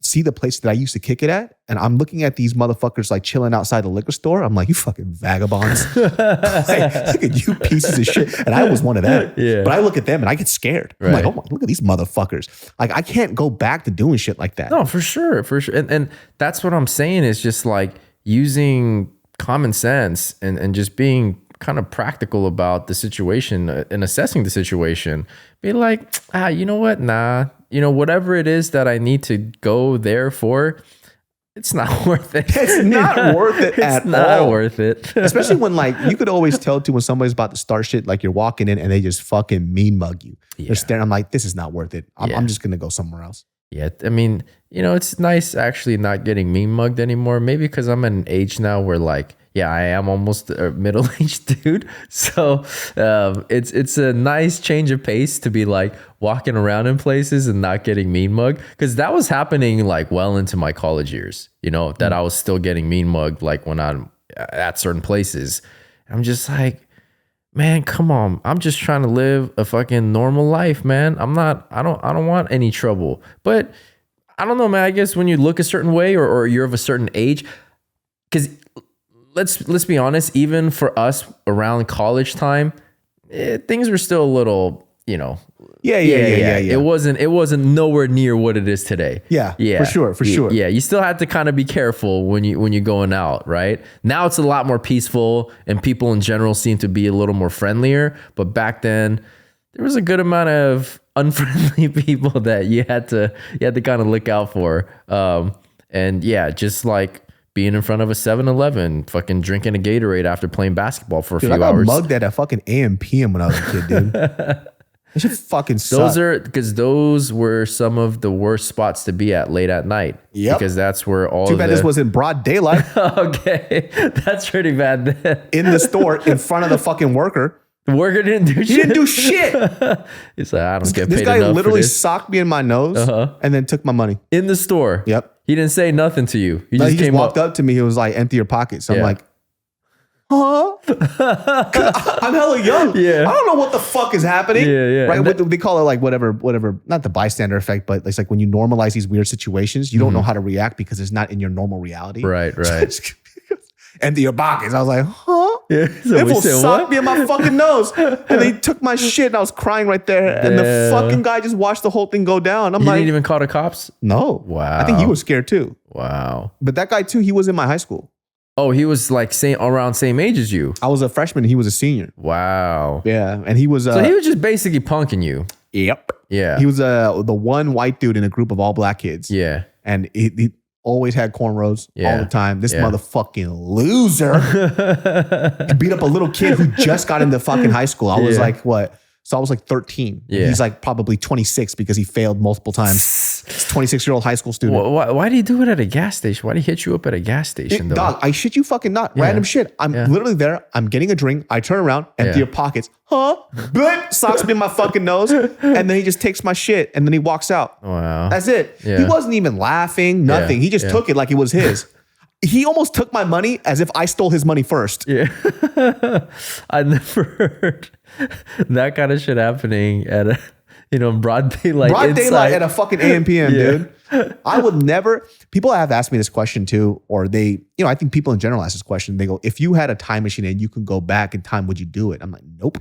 see the place that I used to kick it at, and I'm looking at these motherfuckers like chilling outside the liquor store. I'm like, you fucking vagabonds. Like, look at you pieces of shit. And I was one of them. Yeah. But I look at them and I get scared. I'm like, oh my, look at these motherfuckers. Like, I can't go back to doing shit like that. No, for sure. For sure. And that's what I'm saying is just like using common sense and just being kind of practical about the situation and assessing the situation. Be like, you know what? Nah, whatever it is that I need to go there for, it's not worth it. It's not worth it at all. It's not worth it. Especially when like, you could always tell too when somebody's about to start shit, like you're walking in and they just fucking mean mug you. Yeah. They're staring. I'm like, this is not worth it. I'm just going to go somewhere else. Yeah. I mean, it's nice actually not getting mean mugged anymore. Maybe because I'm at an age now where like, yeah, I am almost a middle-aged dude. So it's a nice change of pace to be like walking around in places and not getting mean mugged. Because that was happening like well into my college years, that I was still getting mean mugged like when I'm at certain places. I'm just like, man, come on. I'm just trying to live a fucking normal life, man. I don't want any trouble. But I don't know, man. I guess when you look a certain way or you're of a certain age, because let's be honest, even for us around college time, things were still a little, Yeah. It wasn't nowhere near what it is today. Yeah. For sure. Yeah. You still had to kind of be careful when you're going out, right? Now it's a lot more peaceful and people in general seem to be a little more friendlier. But back then there was a good amount of unfriendly people that you had to kind of look out for. And yeah, just like being in front of a 7-Eleven, fucking drinking a Gatorade after playing basketball for a few hours. I got mugged at a fucking AM PM when I was a kid, dude. That shit fucking sucked. Those were some of the worst spots to be at late at night. Yep. Because that's where all Too bad this was in broad daylight. Okay. That's pretty bad then. In the store, in front of the fucking worker. The worker didn't do shit. He didn't do shit. He's like, I don't get paid enough for this. This guy literally socked me in my nose and then took my money. In the store? Yep. He didn't say nothing to you. He just walked up to me. He was like, empty your pockets. So I'm like, huh? I'm hella young. Yeah. I don't know what the fuck is happening. Yeah. Right? They call it like whatever, not the bystander effect, but it's like when you normalize these weird situations, you don't know how to react because it's not in your normal reality. Right. Empty your pockets. I was like, huh? Yeah. So they socked me in my fucking nose. And they took my shit and I was crying right there. And the fucking guy just watched the whole thing go down. I'm you like, didn't even call the cops? No. Wow. I think he was scared too. Wow. But that guy too, he was in my high school. Oh, he was like around same age as you. I was a freshman and he was a senior. Wow. Yeah. And he was so he was just basically punking you. Yep. Yeah. He was the one white dude in a group of all black kids. Yeah. And he always had cornrows all the time. This motherfucking loser beat up a little kid who just got into fucking high school. I was like, what? So I was like 13. Yeah. He's like probably 26 because he failed multiple times. 26-year-old high school student. Why do you do it at a gas station? Why do you hit you up at a gas station though? Dog, I shit you fucking not. Yeah. Random shit. I'm literally there. I'm getting a drink. I turn around, empty your pockets. Huh? Blip, socks me in my fucking nose. And then he just takes my shit and then he walks out. Wow. That's it. Yeah. He wasn't even laughing, nothing. Yeah. He just took it like it was his. He almost took my money as if I stole his money first. Yeah. I never heard that kind of shit happening at a, broad daylight. Broad daylight at a fucking AM PM, dude. I would never, people have asked me this question too, or they, I think people in general ask this question. They go, if you had a time machine and you can go back in time, would you do it? I'm like, nope.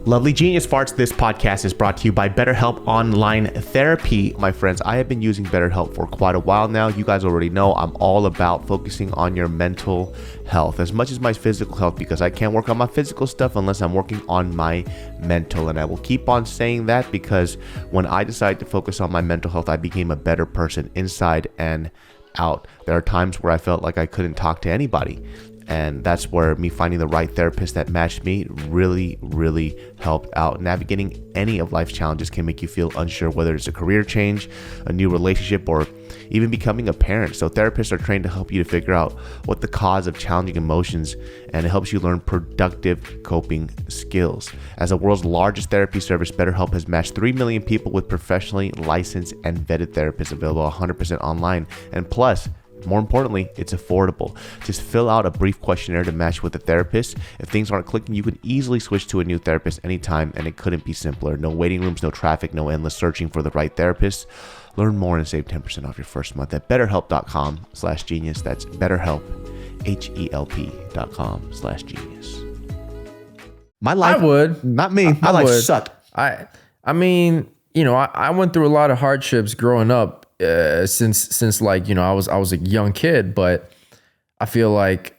Lovely Genius Farts, this podcast is brought to you by BetterHelp Online Therapy. My friends, I have been using BetterHelp for quite a while now. You guys already know I'm all about focusing on your mental health as much as my physical health, because I can't work on my physical stuff unless I'm working on my mental. And I will keep on saying that because when I decided to focus on my mental health, I became a better person inside and out. There are times where I felt like I couldn't talk to anybody. And that's where me finding the right therapist that matched me really, really helped out. Navigating any of life's challenges can make you feel unsure, whether it's a career change, a new relationship, or even becoming a parent. So therapists are trained to help you to figure out what the cause of challenging emotions, and it helps you learn productive coping skills. As the world's largest therapy service, BetterHelp has matched 3 million people with professionally licensed and vetted therapists, available 100% online. And plus, more importantly, it's affordable. Just fill out a brief questionnaire to match with a therapist. If things aren't clicking, you can easily switch to a new therapist anytime, and it couldn't be simpler. No waiting rooms, no traffic, no endless searching for the right therapist. Learn more and save 10% off your first month at betterhelp.com/genius. That's BetterHelp, HELP.com/genius. My life, I would. Not me. My life sucked. I mean, you know, I went through a lot of hardships growing up since like, you know, I was a young kid, but I feel like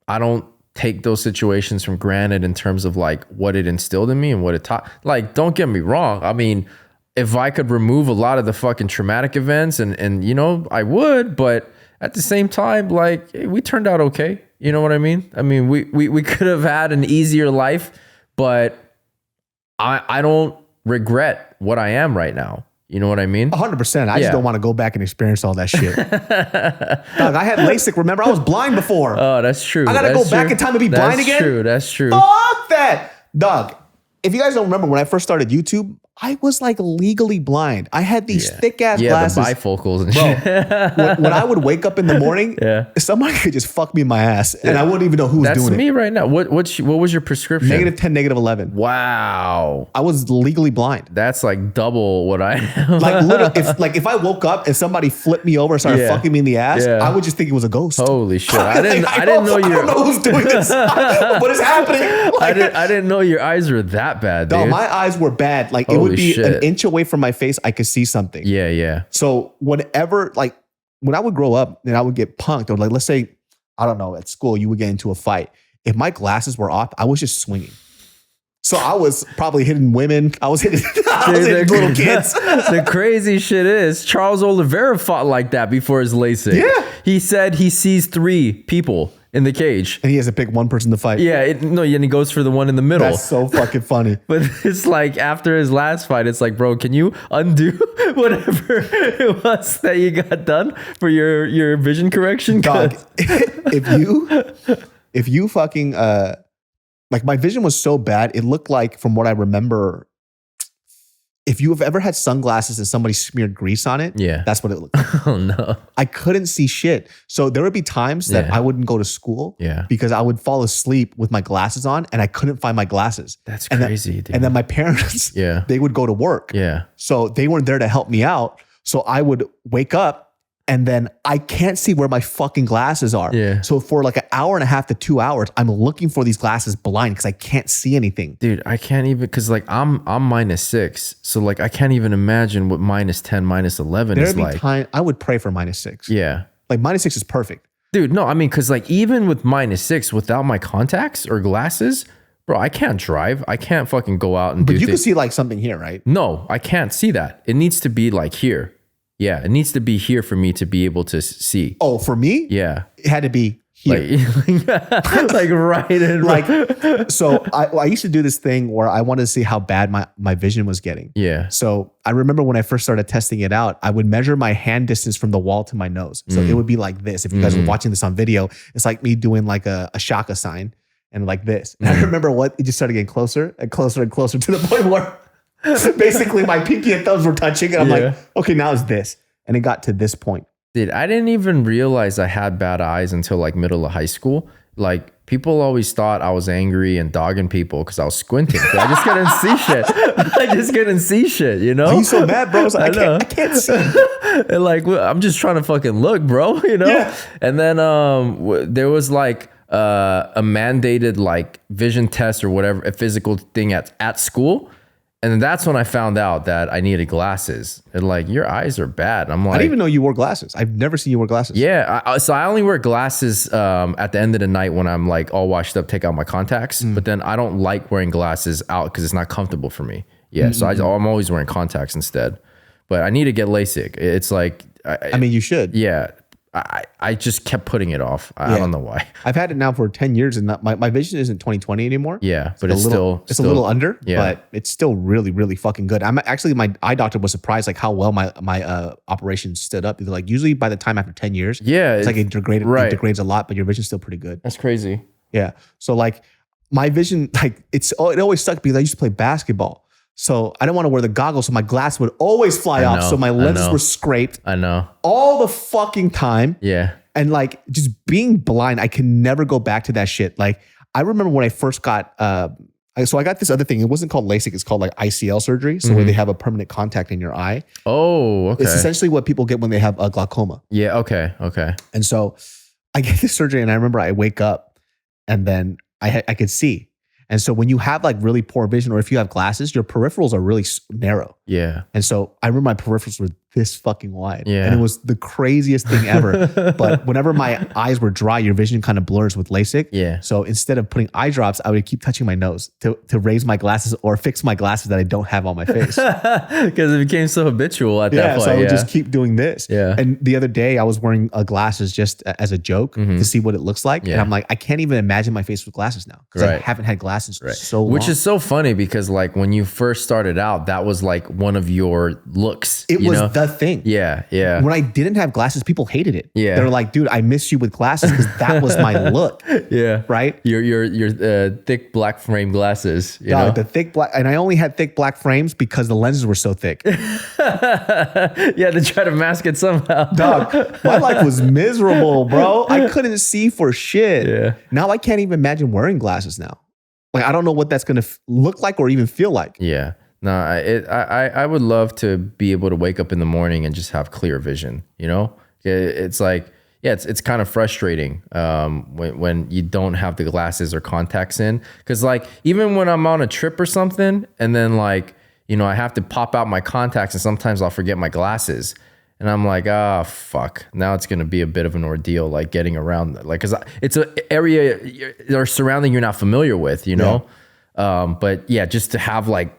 I don't take those situations for granted in terms of like what it instilled in me and what it taught. Like, don't get me wrong. I mean, if I could remove a lot of the fucking traumatic events and you know, I would, but at the same time, like, we turned out okay. You know what I mean? I mean, we could have had an easier life, but I don't regret what I am right now. You know what I mean? 100%. I just don't want to go back and experience all that shit. Doug, I had LASIK. Remember, I was blind before. Oh, that's true. I got to go back in time to be blind again? That's true. Fuck that. Doug, if you guys don't remember, when I first started YouTube, I was like legally blind. I had these thick ass glasses. The bifocals and shit. When I would wake up in the morning, somebody could just fuck me in my ass and I wouldn't even know who was doing it. That's me right now. What was your prescription? -10, -11. Wow. I was legally blind. That's like double what I am. Like literally, if I woke up and somebody flipped me over and started fucking me in the ass, I would just think it was a ghost. Holy shit. I didn't know I don't know who's doing this. What is happening? Like, I didn't know your eyes were that bad, dude. No, my eyes were bad. Like, it would be an inch away from my face, I could see something. Yeah. So whenever, like, when I would grow up and I would get punked, or like, let's say, I don't know, at school, you would get into a fight. If my glasses were off, I was just swinging. So I was probably hitting women. I was hitting little kids. The crazy shit is Charles Oliveira fought like that before his LASIK. Yeah. He said he sees 3 people in the cage. And he has to pick one person to fight. Yeah, and he goes for the one in the middle. That's so fucking funny. But it's like, after his last fight, it's like, bro, can you undo whatever it was that you got done for your vision correction? Dog, if you fucking, like, my vision was so bad, it looked like, from what I remember, if you have ever had sunglasses and somebody smeared grease on it, that's what it looked like. Oh no. I couldn't see shit. So there would be times that I wouldn't go to school because I would fall asleep with my glasses on and I couldn't find my glasses. That's crazy, dude. And then my parents, they would go to work. Yeah. So they weren't there to help me out. So I would wake up and then I can't see where my fucking glasses are. Yeah. So for like an hour and a half to 2 hours, I'm looking for these glasses blind because I can't see anything. Dude, I can't even, because like I'm -6. So like I can't even imagine what -10, -11 is like. Time, I would pray for -6. Yeah. Like -6 is perfect. Dude, no, I mean, because like even with -6 without my contacts or glasses, bro, I can't drive. I can't fucking go out and do things. But you can see like something here, right? No, I can't see that. It needs to be like here. Yeah, it needs to be here for me to be able to see. Oh, for me? Yeah. It had to be here. Like right in. Like, so I used to do this thing where I wanted to see how bad my vision was getting. Yeah. So I remember when I first started testing it out, I would measure my hand distance from the wall to my nose. So it would be like this. If you guys were watching this on video, it's like me doing like a shaka sign and like this. And I remember it just started getting closer and closer and closer to the point where basically my pinky and thumbs were touching. And I'm like, okay, now it's this. And it got to this point. Dude, I didn't even realize I had bad eyes until like middle of high school. Like, people always thought I was angry and dogging people because I was squinting. I just couldn't see shit. I just couldn't see shit, you know? Are you so mad, bro? Like, I can't see. And like, I'm just trying to fucking look, bro, you know? Yeah. And then there was like a mandated like vision test or whatever, a physical thing at school. And then that's when I found out that I needed glasses. And like, your eyes are bad. I'm like, I didn't even know you wore glasses. I've never seen you wear glasses. Yeah. So I only wear glasses at the end of the night when I'm like all washed up, take out my contacts. But then I don't like wearing glasses out because it's not comfortable for me. Yeah. So I'm always wearing contacts instead. But I need to get LASIK. It's like, I mean, you should. Yeah. I just kept putting it off. I don't know why. I've had it now for 10 years and my vision isn't 20/20 anymore. Yeah, but it's still a little under, but it's still really, really fucking good. I'm actually, my eye doctor was surprised like how well my operation stood up. They're like, usually by the time after 10 years, it's like it degrades a lot, but your vision's still pretty good. That's crazy. Yeah. So like my vision, like it always sucked because I used to play basketball. So I didn't want to wear the goggles, so my glass would always fly off. So my lenses were scraped. I know. All the fucking time. Yeah. And like just being blind, I can never go back to that shit. Like I remember when I first got, I So I got this other thing. It wasn't called LASIK. It's called like ICL surgery. So where they have a permanent contact in your eye. Oh, okay. It's essentially what people get when they have a glaucoma. Yeah. Okay. And so I get this surgery, and I remember I wake up, and then I could see. And so when you have like really poor vision, or if you have glasses, your peripherals are really narrow. Yeah. And so I remember my peripherals were this fucking wide. Yeah. And it was the craziest thing ever. But whenever my eyes were dry, your vision kind of blurs with LASIK. Yeah. So instead of putting eye drops, I would keep touching my nose to raise my glasses or fix my glasses that I don't have on my face. Because it became so habitual at that point. So I would just keep doing this. Yeah. And the other day I was wearing glasses just as a joke to see what it looks like. Yeah. And I'm like, I can't even imagine my face with glasses now because I haven't had glasses so long. Which is so funny because like when you first started out, that was like one of your looks. It was the thing. Yeah. Yeah. When I didn't have glasses, people hated it. Yeah. They're like, dude, I miss you with glasses because that was my look. Yeah. Right? Your thick black frame glasses. You know? The thick black, and I only had thick black frames because the lenses were so thick. Yeah, to try to mask it somehow. Dog, my life was miserable, bro. I couldn't see for shit. Yeah. Now I can't even imagine wearing glasses now. Like, I don't know what that's going to look like or even feel like. Yeah. No, I would love to be able to wake up in the morning and just have clear vision, you know? It's like, yeah, it's kind of frustrating when you don't have the glasses or contacts in. Because like, even when I'm on a trip or something, and then like, you know, I have to pop out my contacts and sometimes I'll forget my glasses. And I'm like, fuck. Now it's going to be a bit of an ordeal, like getting around. Like, because it's an area or surrounding you're not familiar with, you know? Yeah. But yeah, just to have like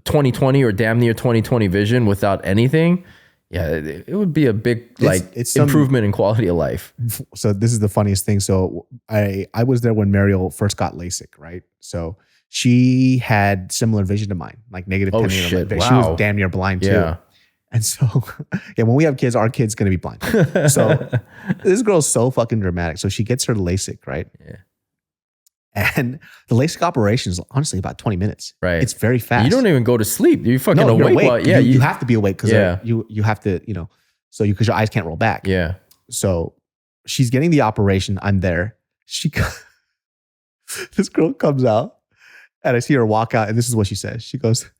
20/20 or damn near 20/20 vision without anything, yeah, it would be a big it's improvement in quality of life. So this is the funniest thing. So I was there when Mariel first got LASIK, right? So she had similar vision to mine, like negative 10 shit. Wow. She was damn near blind too. Yeah. And so, yeah, when we have kids, our kid's going to be blind. So this girl's so fucking dramatic. So she gets her LASIK, right? Yeah. And the LASIK operation is honestly about 20 minutes. Right. It's very fast. You don't even go to sleep. You're fucking you're awake. awake. You have to be awake because you have to, you know, so because your eyes can't roll back. Yeah. So she's getting the operation. I'm there. This girl comes out and I see her walk out and this is what she says. She goes,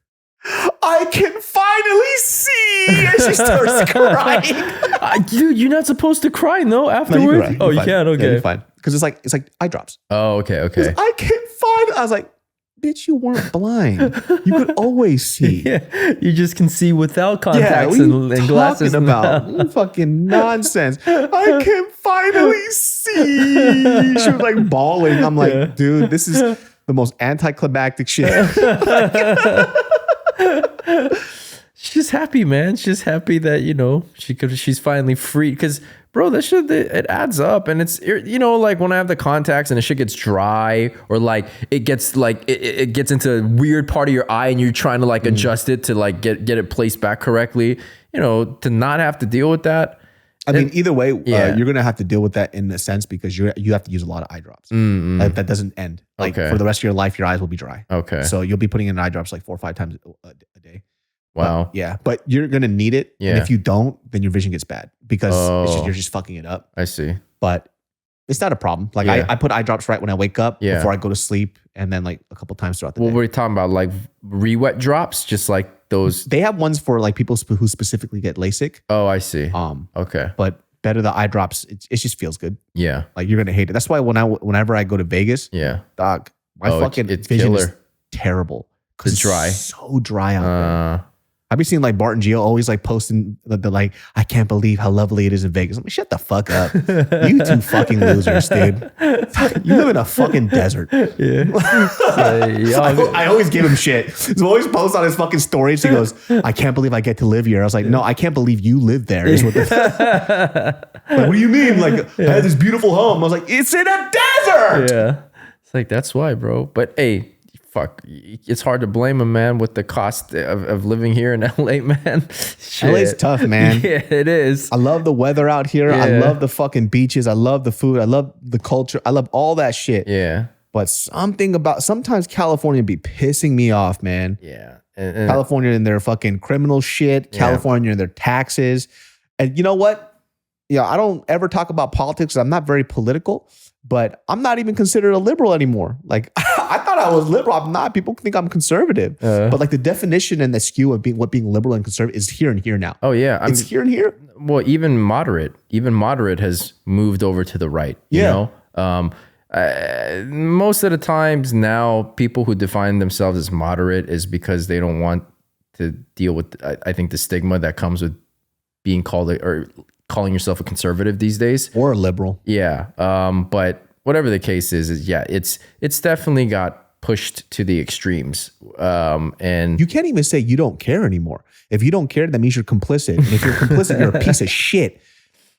I can finally see. And she starts crying. Dude, you're not supposed to cry, no, afterwards? No, you can? Okay. Yeah, you're fine. Because it's like eye drops. Oh, okay. I can find. I was like, bitch, you weren't blind. You could always see. Yeah, you just can see without contacts and glasses. About fucking nonsense. I can finally see. She was like bawling. I'm like, dude, this is the most anticlimactic shit. She's happy, man. She's happy that, you know, she's finally free. Because, bro, that shit, it adds up. And it's, you know, like when I have the contacts and the shit gets dry or like it gets like, it gets into a weird part of your eye and you're trying to like adjust it to like get it placed back correctly, you know, to not have to deal with that. I mean, either way, you're going to have to deal with that in a sense because you have to use a lot of eye drops. That doesn't end. Like for the rest of your life, your eyes will be dry. Okay. So you'll be putting in eye drops like 4 or 5 times a day. Wow. But you're going to need it. Yeah. And if you don't, then your vision gets bad because you're just fucking it up. I see. But it's not a problem. Like I put eye drops right when I wake up before I go to sleep and then like a couple times throughout the day. What were we talking about? Like re-wet drops? Just like those? They have ones for like people who specifically get LASIK. Oh, I see. Okay. But better the eye drops. It just feels good. Yeah. Like you're going to hate it. That's why whenever I go to Vegas, dog, my fucking it's vision killer. is terrible. Because it's dry. So dry out there. I've been seeing like Bart and Gio always like posting the like, I can't believe how lovely it is in Vegas. I'm like, shut the fuck up. You two fucking losers, dude. You live in a fucking desert. Yeah. I always give him shit. He's always posts on his fucking stories. He goes, I can't believe I get to live here. I was like, no, I can't believe you live there. Is what like, what do you mean? Like, I had this beautiful home. I was like, it's in a desert. Yeah. It's like, that's why, bro. But hey, fuck, it's hard to blame a man with the cost of living here in LA, man. Shit. LA's tough, man. Yeah, it is. I love the weather out here. Yeah. I love the fucking beaches. I love the food. I love the culture. I love all that shit. Yeah. But sometimes California be pissing me off, man. Yeah. California and their fucking criminal shit. California and their taxes. And you know what? Yeah, I don't ever talk about politics. I'm not very political. But I'm not even considered a liberal anymore. Like, I thought I was liberal. I'm not. People think I'm conservative. But like the definition and the skew of being liberal and conservative is here and here now. Oh yeah, it's here and here. Well, even moderate has moved over to the right. You know, most of the times now, people who define themselves as moderate is because they don't want to deal with, I think, the stigma that comes with being called or calling yourself a conservative these days, or a liberal. Yeah, but whatever the case is yeah, it's definitely got pushed to the extremes. And you can't even say you don't care anymore. If you don't care, that means you're complicit. And if you're complicit, you're a piece of shit.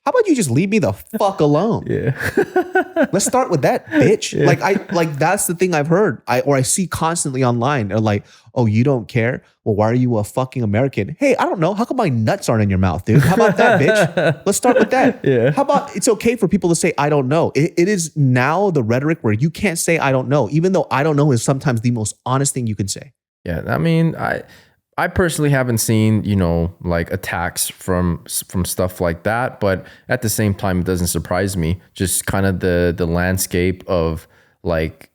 How about you just leave me the fuck alone? Yeah. Let's start with that, bitch. Yeah. Like that's the thing I've heard. I see constantly online. They're like, oh, you don't care? Well, why are you a fucking American? Hey, I don't know. How come my nuts aren't in your mouth, dude? How about that, bitch? Let's start with that. Yeah. How about it's okay for people to say, I don't know. It is now the rhetoric where you can't say, I don't know, even though I don't know is sometimes the most honest thing you can say. Yeah. I mean, I personally haven't seen, like attacks from stuff like that, but at the same time, it doesn't surprise me. Just kind of the landscape of like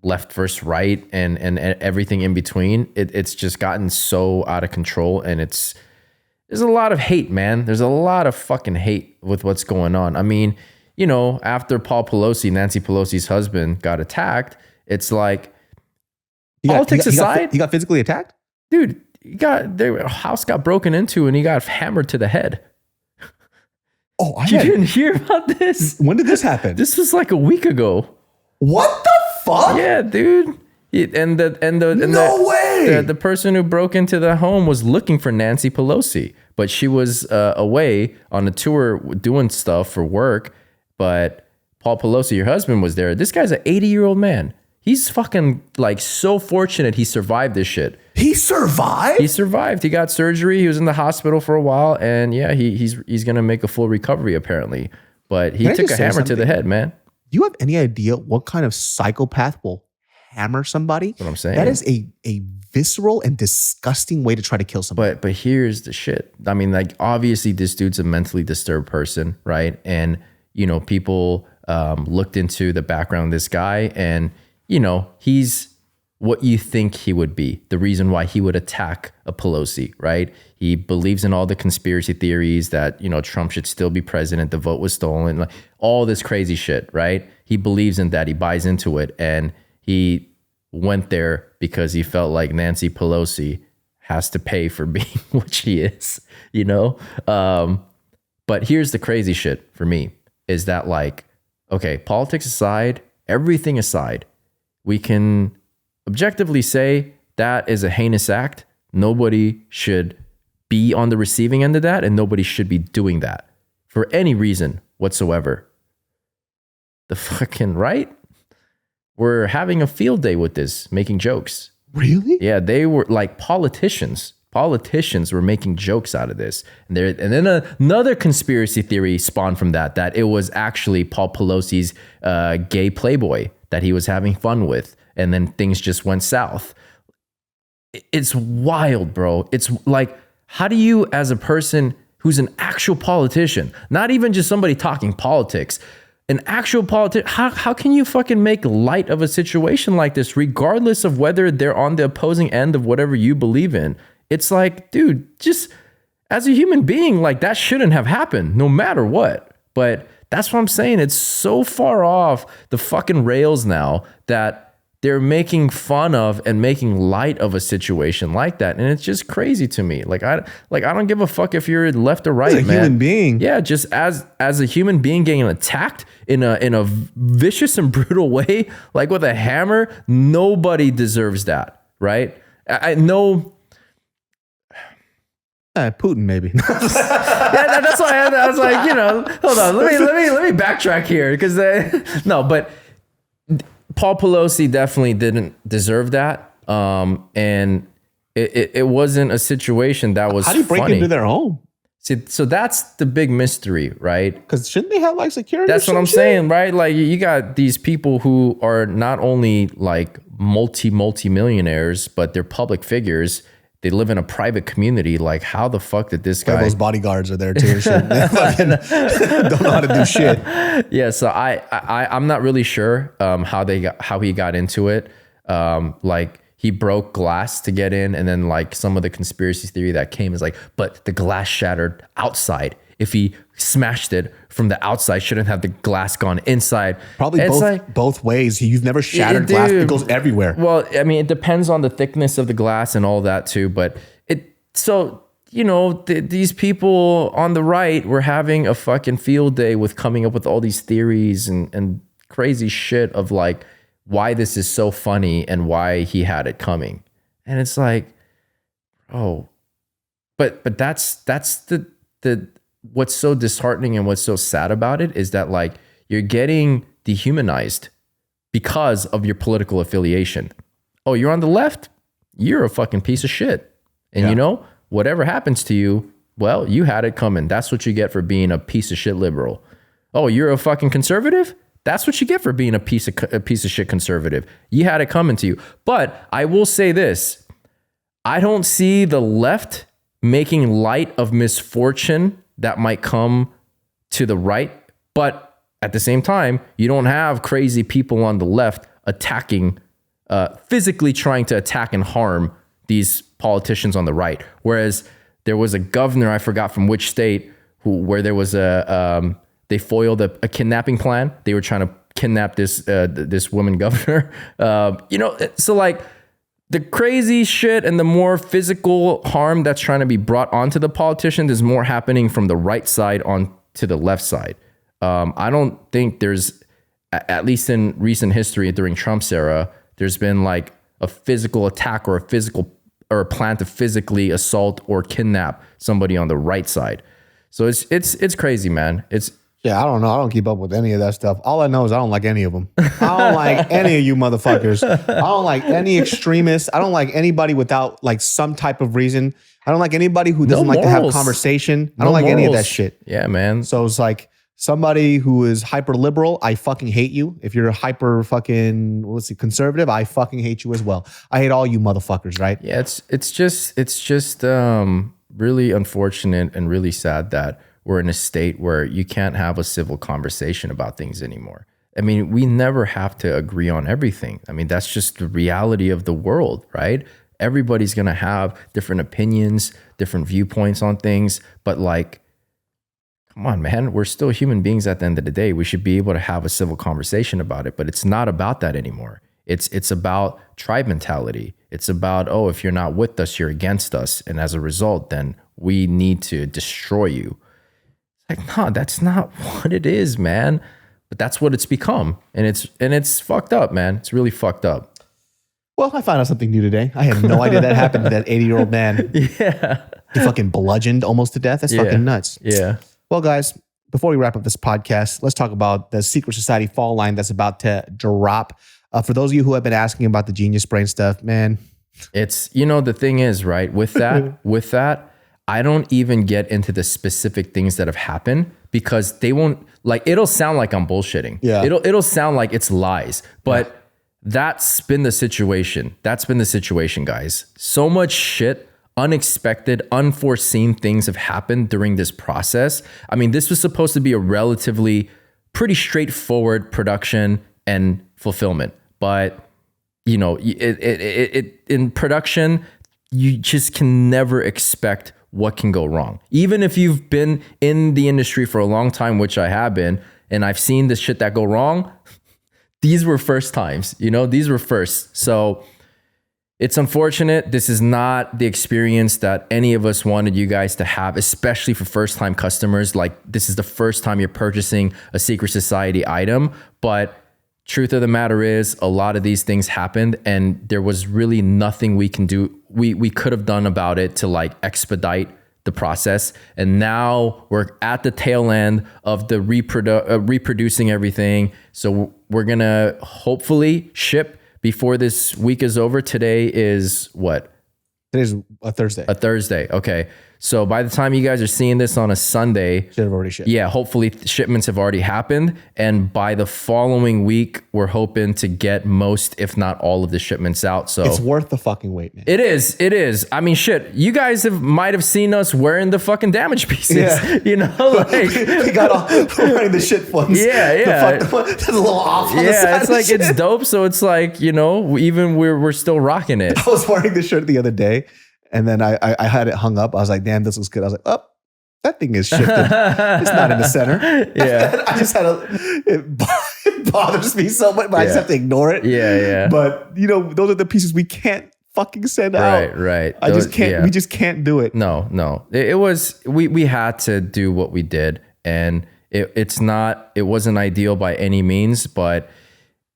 left versus right and everything in between. It's just gotten so out of control, and there's a lot of hate, man. There's a lot of fucking hate with what's going on. I mean, after Nancy Pelosi's husband, got attacked, it's like politics aside, he got physically attacked. Dude, their house got broken into and he got hammered to the head. Oh, you didn't hear about this? When did this happen? This was like a week ago. What the fuck? Yeah, dude. No way. The person who broke into the home was looking for Nancy Pelosi, but she was away on a tour doing stuff for work. But Paul Pelosi, your husband, was there. This guy's an 80-year-old man. He's fucking like so fortunate he survived this shit. He survived? He survived. He got surgery. He was in the hospital for a while, and yeah, he's gonna make a full recovery apparently. But he took a hammer to the head, man. Do you have any idea what kind of psychopath will hammer somebody? That's what I'm saying. That is a visceral and disgusting way to try to kill somebody. But here's the shit. I mean, like obviously this dude's a mentally disturbed person, right? And people looked into the background of this guy, and he's what you think he would be. The reason why he would attack a Pelosi, right? He believes in all the conspiracy theories that, Trump should still be president. The vote was stolen, like all this crazy shit, right? He believes in that. He buys into it. And he went there because he felt like Nancy Pelosi has to pay for being what she is, But here's the crazy shit for me is that like, okay, politics aside, everything aside, we can objectively say that is a heinous act. Nobody should be on the receiving end of that, and nobody should be doing that for any reason whatsoever. The fucking right? We're having a field day with this, making jokes. Really? Yeah, they were like politicians. Politicians were making jokes out of this. And then another conspiracy theory spawned from that it was actually Paul Pelosi's gay playboy that he was having fun with. And then things just went south. It's wild, bro. It's like, how do you, as a person who's an actual politician, not even just somebody talking politics, an actual politician, how can you fucking make light of a situation like this, regardless of whether they're on the opposing end of whatever you believe in? It's like, dude, just as a human being, like that shouldn't have happened no matter what. But that's what I'm saying. It's so far off the fucking rails now that they're making fun of and making light of a situation like that. And it's just crazy to me. Like I don't give a fuck if you're left or right, man. As a human being. Yeah, just as a human being getting attacked in a vicious and brutal way, like with a hammer, nobody deserves that, right? I know. Putin, maybe. Yeah, that's why I was like, hold on, let me backtrack here because no, but Paul Pelosi definitely didn't deserve that, and it wasn't a situation that was. How do you break into their home? See, so that's the big mystery, right? Because shouldn't they have like security? That's what I'm saying, right? Like you got these people who are not only like multi-millionaires, but they're public figures. they live in a private community. Like, how the fuck did this guy? Those bodyguards are there too. And shit. They fucking don't know how to do shit. Yeah, so I'm not really sure how he got into it. Like, he broke glass to get in, and then like some of the conspiracy theory that came is like, but the glass shattered outside. If he smashed it from the outside, shouldn't have the glass gone inside? Probably both ways. You've never shattered glass. It goes everywhere. Well, I mean, it depends on the thickness of the glass and all that too. But these people on the right were having a fucking field day with coming up with all these theories and crazy shit of like why this is so funny and why he had it coming. And it's like, oh, but that's the what's so disheartening and what's so sad about it is that like you're getting dehumanized because of your political affiliation. Oh, you're on the left? You're a fucking piece of shit. And whatever happens to you, well, you had it coming. That's what you get for being a piece of shit liberal. Oh, you're a fucking conservative? That's what you get for being a piece of shit conservative. You had it coming to you. But I will say this. I don't see the left making light of misfortune that might come to the right. But at the same time, you don't have crazy people on the left attacking, physically trying to attack and harm these politicians on the right. Whereas there was a governor, I forgot from which state, where there was they foiled a kidnapping plan. They were trying to kidnap this woman governor. So like the crazy shit and the more physical harm that's trying to be brought onto the politicians is more happening from the right side on to the left side. I don't think there's, at least in recent history during Trump's era, there's been like a physical attack or a plan to physically assault or kidnap somebody on the right side. So it's crazy, man. Yeah, I don't know. I don't keep up with any of that stuff. All I know is I don't like any of them. I don't like any of you motherfuckers. I don't like any extremists. I don't like anybody without like some type of reason. I don't like anybody who doesn't like to have conversation. I don't like any of that shit. Yeah, man. So it's like somebody who is hyper liberal, I fucking hate you. If you're hyper fucking, conservative, I fucking hate you as well. I hate all you motherfuckers, right? Yeah, it's just really unfortunate and really sad that we're in a state where you can't have a civil conversation about things anymore. I mean, we never have to agree on everything. I mean, that's just the reality of the world, right? Everybody's going to have different opinions, different viewpoints on things, but like, come on, man, we're still human beings at the end of the day. We should be able to have a civil conversation about it, but it's not about that anymore. It's about tribe mentality. It's about, oh, if you're not with us, you're against us. And as a result, then we need to destroy you. It's like, no, that's not what it is, man. But that's what it's become. And it's fucked up, man. It's really fucked up. Well, I found out something new today. I had no idea that happened to that 80-year-old man. Yeah. He fucking bludgeoned almost to death. That's fucking nuts. Yeah. Well, guys, before we wrap up this podcast, let's talk about the Scrt Society Fall line that's about to drop. For those of you who have been asking about the Genius Brain stuff, man. It's, the thing is, right, with that, I don't even get into the specific things that have happened because they won't, like, it'll sound like I'm bullshitting. Yeah. It'll sound like it's lies, but that's been the situation. That's been the situation, guys. So much shit, unexpected, unforeseen things have happened during this process. I mean, this was supposed to be a relatively pretty straightforward production and fulfillment, but it in production, you just can never expect what can go wrong. Even if you've been in the industry for a long time, which I have been, and I've seen this shit that go wrong, these were first times, these were first. So it's unfortunate. This is not the experience that any of us wanted you guys to have, especially for first-time customers. Like, this is the first time you're purchasing a Scrt Society item, but truth of the matter is a lot of these things happened and there was really nothing we can do. We could have done about it to like expedite the process. And now we're at the tail end of the reproducing everything. So we're going to hopefully ship before this week is over. Today is what? Today's a Thursday. A Thursday. Okay. So by the time you guys are seeing this on a Sunday, should have already shipped. Yeah, hopefully shipments have already happened. And by the following week, we're hoping to get most, if not all of the shipments out. So it's worth the fucking wait, man. It is. I mean, shit, you guys might have seen us wearing the fucking damaged pieces. Yeah. You know, like we got all wearing the shit ones. Yeah. That's a little off on the side. It's like, it's dope. So it's like, you know, even we're still rocking it. I was wearing this shirt the other day. And then I had it hung up. I was like, damn, this looks good. I was like, oh, that thing is shifted. It's not in the center. Yeah. I just had it bothers me so much, but I just have to ignore it. Yeah. But, you know, those are the pieces we can't fucking send out. Right. I just can't, we just can't do it. No. It was, we had to do what we did. And it wasn't ideal by any means, but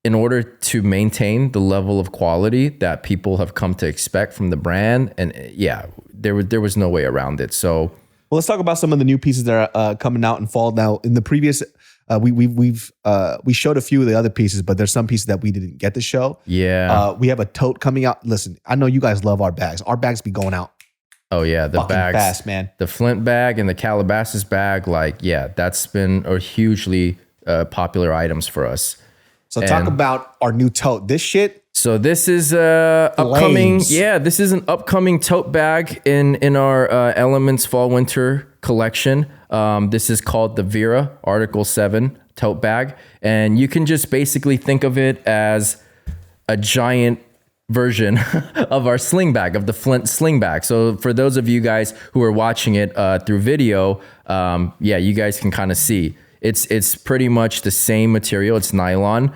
in order to maintain the level of quality that people have come to expect from the brand, and there was no way around it. So, well, let's talk about some of the new pieces that are coming out in fall. Now, in the previous, we showed a few of the other pieces, but there's some pieces that we didn't get to show. Yeah, we have a tote coming out. Listen, I know you guys love our bags. Our bags be going out. Oh yeah, the bags, fast, man. The Flint bag and the Calabasas bag, that's been a hugely popular items for us. So talk about our new tote. This shit. So this is upcoming. Yeah, this is an upcoming tote bag in our Elements Fall Winter collection. This is called the Vera Article 7 tote bag, and you can just basically think of it as a giant version of our sling bag, of the Flint sling bag. So for those of you guys who are watching it through video, you guys can kind of see. It's pretty much the same material. It's nylon.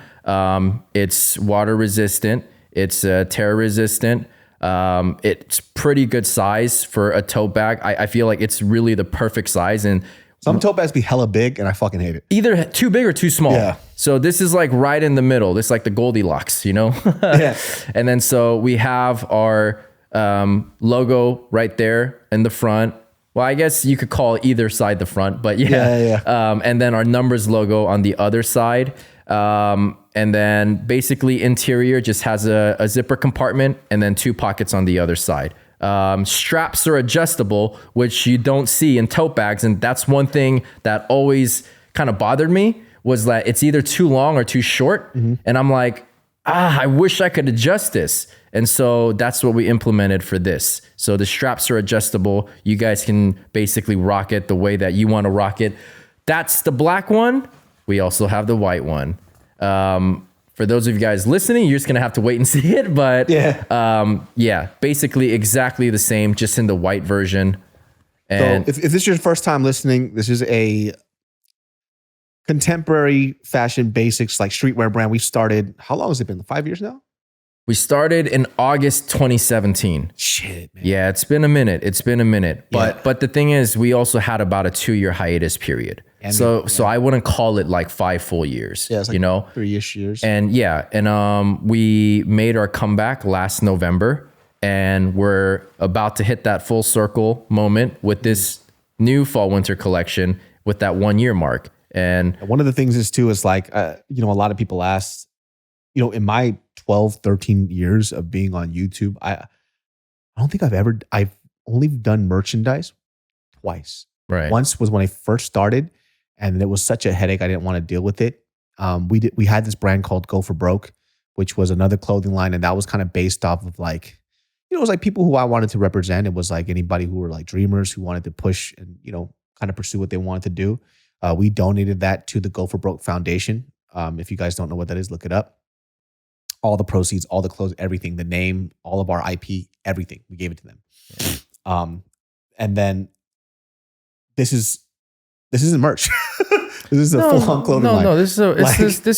It's water resistant. It's tear resistant. It's pretty good size for a tote bag. I feel like it's really the perfect size. And some tote bags be hella big, and I fucking hate it. Either too big or too small. Yeah. So this is like right in the middle. This is like the Goldilocks, you know? Yeah. And then so we have our logo right there in the front. Well, I guess you could call either side the front, but yeah. And then our numbers logo on the other side. And then basically interior just has a zipper compartment and then 2 pockets on the other side. Straps are adjustable, which you don't see in tote bags. And that's one thing that always kind of bothered me, was that it's either too long or too short. Mm-hmm. And I'm like, I wish I could adjust this. And so that's what we implemented for this. So the straps are adjustable. You guys can basically rock it the way that you want to rock it. That's the black one. We also have the white one. For those of you guys listening, you're just going to have to wait and see it. But basically exactly the same, just in the white version. And so if this is your first time listening, this is a contemporary fashion basics, like streetwear brand. We started, how long has it been? 5 years now? We started in August 2017. Shit, man. Yeah, it's been a minute. But the thing is, we also had about a 2-year hiatus period. So I wouldn't call it like 5 full years. Yeah, it's like 3-ish years. And we made our comeback last November, and we're about to hit that full circle moment with this new fall winter collection with that 1-year mark. And one of the things is too, is like, a lot of people ask, in my 12, 13 years of being on YouTube, I don't think I've only done merchandise twice. Right. Once was when I first started, and it was such a headache. I didn't want to deal with it. We had this brand called Go for Broke, which was another clothing line. And that was kind of based off of like, it was like people who I wanted to represent. It was like anybody who were like dreamers who wanted to push and, kind of pursue what they wanted to do. We donated that to the Go for Broke Foundation. If you guys don't know what that is, look it up. All the proceeds, all the clothes, everything, the name, all of our IP, everything. We gave it to them. Yeah. And then this isn't merch. This is a full-on clothing line. No, this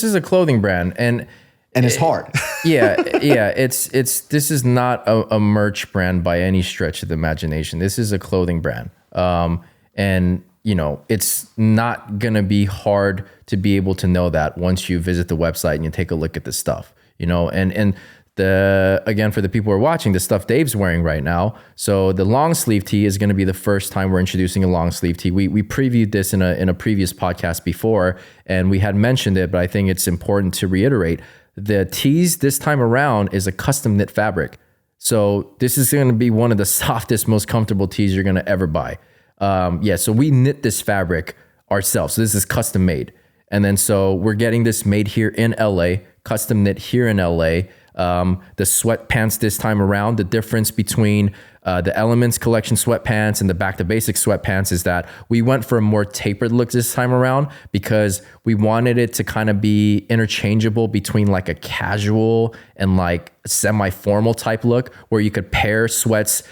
is a clothing brand. And it's hard. This is not a merch brand by any stretch of the imagination. This is a clothing brand. And it's not going to be hard to be able to know that once you visit the website and you take a look at the stuff, and again, for the people who are watching, the stuff Dave's wearing right now. So the long sleeve tee is going to be the first time we're introducing a long sleeve tee. We previewed this in a previous podcast before, and we had mentioned it, but I think it's important to reiterate. The tees this time around is a custom knit fabric. So this is going to be one of the softest, most comfortable tees you're going to ever buy. So we knit this fabric ourselves. So this is custom made. And then so we're getting this made here in LA, custom knit here in LA. The sweatpants this time around, the difference between the Elements collection sweatpants and the Back to Basics sweatpants is that we went for a more tapered look this time around because we wanted it to kind of be interchangeable between like a casual and like semi-formal type look where you could pair sweats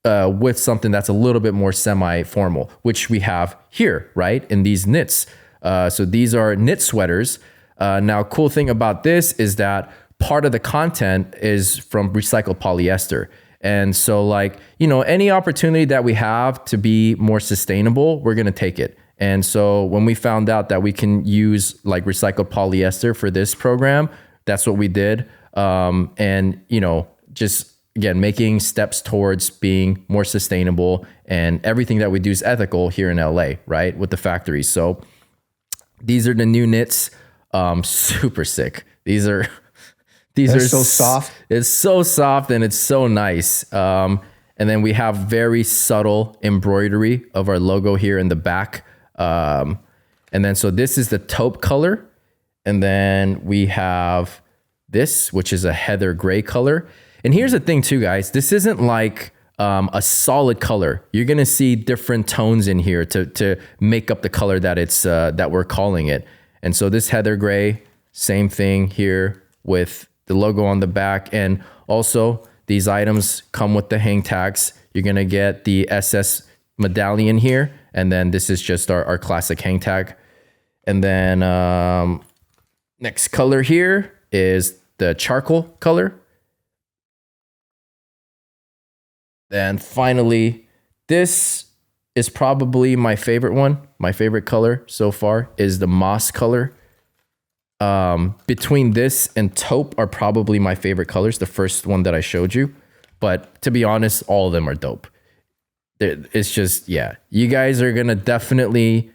with something that's a little bit more semi-formal, which we have here, right? In these knits. So these are knit sweaters. Now, cool thing about this is that part of the content is from recycled polyester. And so like, any opportunity that we have to be more sustainable, we're going to take it. And so when we found out that we can use like recycled polyester for this program, that's what we did. Just again, making steps towards being more sustainable, and everything that we do is ethical here in LA, right? With the factories. So these are the new knits. Super sick. These are so soft. It's so soft and it's so nice. And then we have very subtle embroidery of our logo here in the back. And then so this is the taupe color. And then we have this, which is a heather gray color. And here's the thing too, guys. This isn't like a solid color. You're gonna see different tones in here to make up the color that it's that we're calling it. And so this heather gray, same thing here with the logo on the back. And also these items come with the hang tags. You're gonna get the SS medallion here. And then this is just our classic hang tag. And then next color here is the charcoal color. Then finally, this is probably my favorite one. My favorite color so far is the moss color. Between this and taupe are probably my favorite colors, the first one that I showed you. But to be honest, all of them are dope. It's just, you guys are going to definitely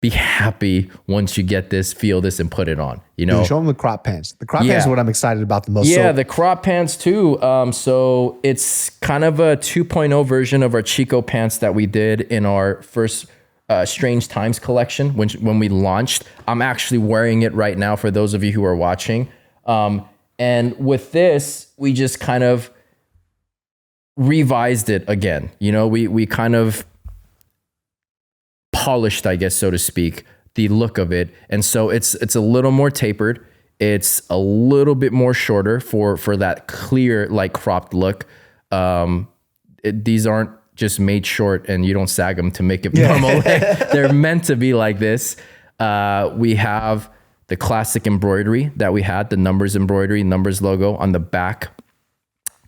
be happy once you get this, feel this, and put it on. Dude, show them the crop pants. The crop pants is what I'm excited about the most. Yeah, the crop pants too. So it's kind of a 2.0 version of our Chico pants that we did in our first Strange Times collection when we launched. I'm actually wearing it right now for those of you who are watching. And with this, we just kind of revised it again. We kind of polished, I guess, so to speak, the look of it. And so it's a little more tapered. It's a little bit more shorter for that clear, like cropped look. These aren't just made short and you don't sag them to make it normal. They're meant to be like this. We have the classic embroidery that we had, the numbers embroidery, numbers logo on the back.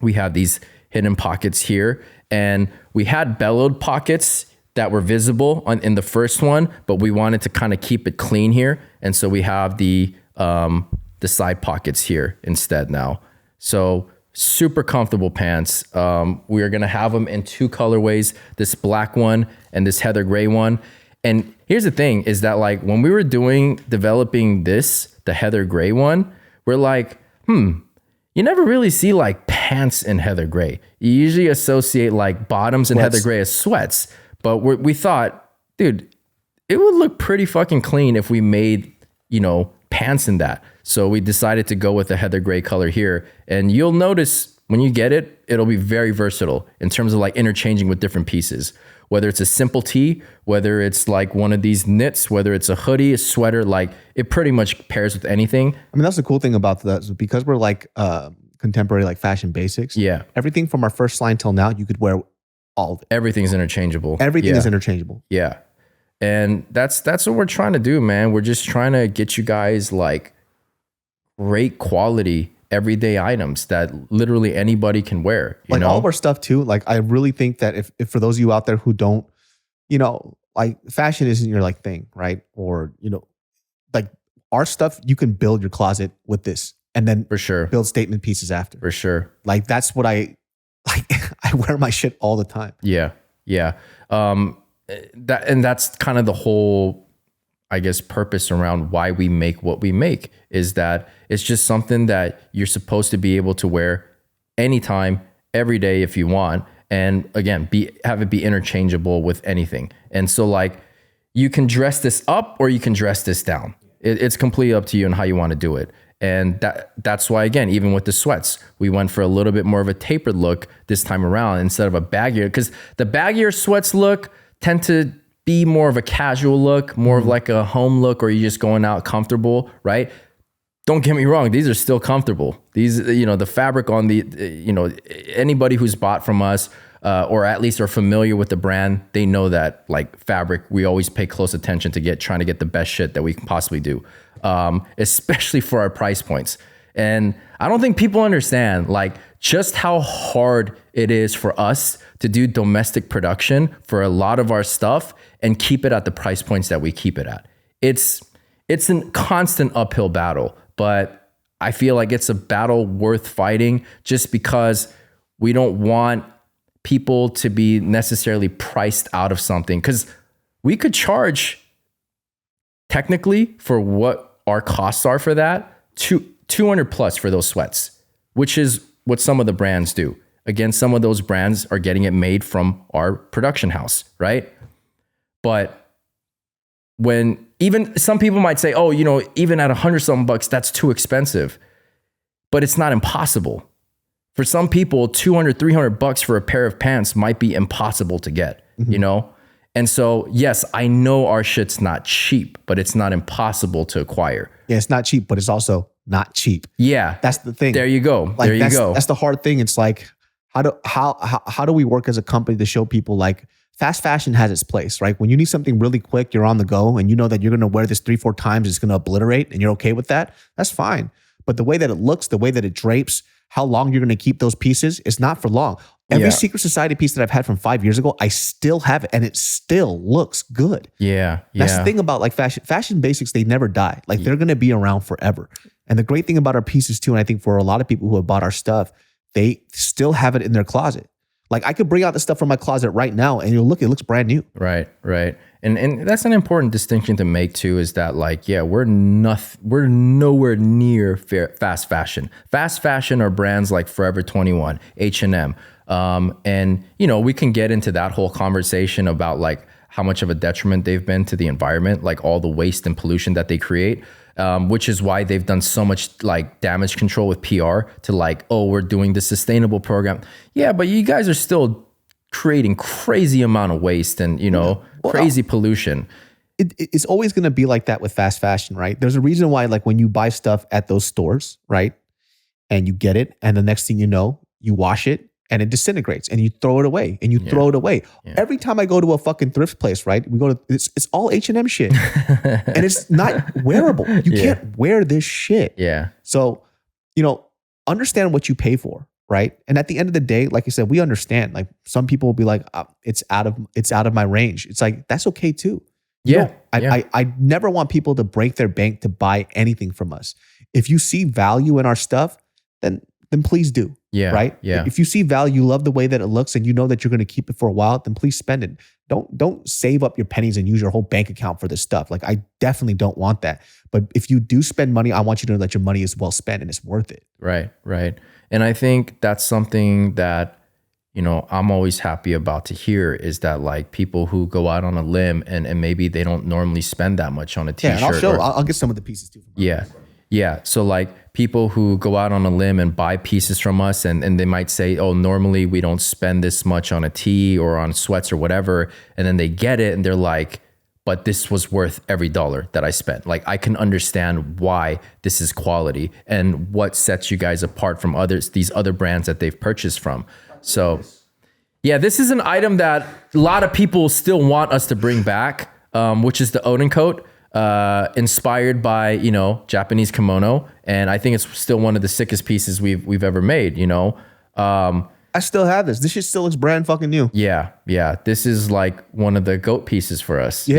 We have these hidden pockets here, and we had bellowed pockets that were visible in the first one, but we wanted to kind of keep it clean here. And so we have the side pockets here instead now. So super comfortable pants. We are going to have them in two colorways, this black one and this heather gray one. And here's the thing is that like when we were developing this, the heather gray one, we're like, you never really see like pants in heather gray. You usually associate like bottoms in heather gray as sweats. But we thought, dude, it would look pretty fucking clean if we made, pants in that. So we decided to go with the heather gray color here. And you'll notice when you get it, it'll be very versatile in terms of like interchanging with different pieces. Whether it's a simple tee, whether it's like one of these knits, whether it's a hoodie, a sweater, like it pretty much pairs with anything. I mean, that's the cool thing about that. Because we're like contemporary, like fashion basics. Yeah. Everything from our first line till now, you could wear all of it. Everything's interchangeable. Everything is interchangeable. Yeah. And that's what we're trying to do, man. We're just trying to get you guys like great quality everyday items that literally anybody can wear. Like all of our stuff too. Like I really think that if for those of you out there who don't, like fashion isn't your like thing, right? Or, like our stuff, you can build your closet with this and then for sure build statement pieces after. For sure. Like that's what I wear my shit all the time. Yeah. Yeah. That's kind of the whole, I guess, purpose around why we make what we make is that it's just something that you're supposed to be able to wear anytime, every day if you want. And again, have it be interchangeable with anything. And so like you can dress this up or you can dress this down. It's completely up to you and how you want to do it. And that's why, again, even with the sweats, we went for a little bit more of a tapered look this time around instead of a baggier, because the baggier sweats look tend to be more of a casual look, more of like a home look, or you're just going out comfortable, right? Don't get me wrong, these are still comfortable. These, the fabric on anybody who's bought from us, or at least are familiar with the brand, they know that like fabric, we always pay close attention to trying to get the best shit that we can possibly do, especially for our price points. And I don't think people understand like just how hard it is for us to do domestic production for a lot of our stuff and keep it at the price points that we keep it at. It's a constant uphill battle, but I feel like it's a battle worth fighting just because we don't want people to be necessarily priced out of something, because we could charge technically for what our costs are for that, $200 plus for those sweats, which is what some of the brands do. Again, some of those brands are getting it made from our production house, right? But when even some people might say, oh, even at $100-something, that's too expensive, but it's not impossible. For some people, $200, $300 for a pair of pants might be impossible to get, And so, yes, I know our shit's not cheap, but it's not impossible to acquire. Yeah, it's not cheap, but it's also not cheap. Yeah. That's the thing. There you go. Like, That's the hard thing. It's like, how do we work as a company to show people like fast fashion has its place, right? When you need something really quick, you're on the go and you know that you're going to wear this 3-4 times, it's going to obliterate and you're okay with that. That's fine. But the way that it looks, the way that it drapes, how long you're going to keep those pieces, it's not for long. Every Scrt Society piece that I've had from 5 years ago, I still have it and it still looks good. Yeah. That's the thing about like fashion basics, they never die. Like they're going to be around forever. And the great thing about our pieces too, and I think for a lot of people who have bought our stuff, they still have it in their closet. Like I could bring out the stuff from my closet right now and you'll look, it looks brand new. Right. And that's an important distinction to make too, is that like, we're nowhere near fast fashion. Fast fashion are brands like Forever 21, H&M. And we can get into that whole conversation about like how much of a detriment they've been to the environment, like all the waste and pollution that they create. Which is why they've done so much like damage control with PR to like, oh, we're doing the sustainable program. Yeah, but you guys are still creating crazy amount of waste and, crazy pollution. It's always going to be like that with fast fashion, right? There's a reason why like when you buy stuff at those stores, right? And you get it and the next thing you know, you wash it and it disintegrates and you throw it away and you throw it away. Yeah. Every time I go to a fucking thrift place, right? We go to, it's all H&M shit and it's not wearable. You can't wear this shit. Yeah. So, understand what you pay for, right? And at the end of the day, like I said, we understand, like some people will be like, it's out of my range. It's like, that's okay too. I never want people to break their bank to buy anything from us. If you see value in our stuff, then please do. Yeah. Right. Yeah. If you see value, you love the way that it looks and you know that you're going to keep it for a while, then please spend it. Don't save up your pennies and use your whole bank account for this stuff. Like I definitely don't want that. But if you do spend money, I want you to know that your money is well spent and it's worth it. Right. And I think that's something that, I'm always happy about to hear is that like people who go out on a limb and maybe they don't normally spend that much on a t-shirt. Yeah, and I'll get some of the pieces too. Yeah. So like people who go out on a limb and buy pieces from us and they might say, oh, normally we don't spend this much on a tee or on sweats or whatever. And then they get it and they're like, but this was worth every dollar that I spent. Like I can understand why this is quality and what sets you guys apart from these other brands that they've purchased from. So yeah, this is an item that a lot of people still want us to bring back, which is the Odin coat. Inspired by, Japanese kimono. And I think it's still one of the sickest pieces we've ever made, I still have this. This shit still looks brand fucking new. Yeah. This is like one of the GOAT pieces for us, we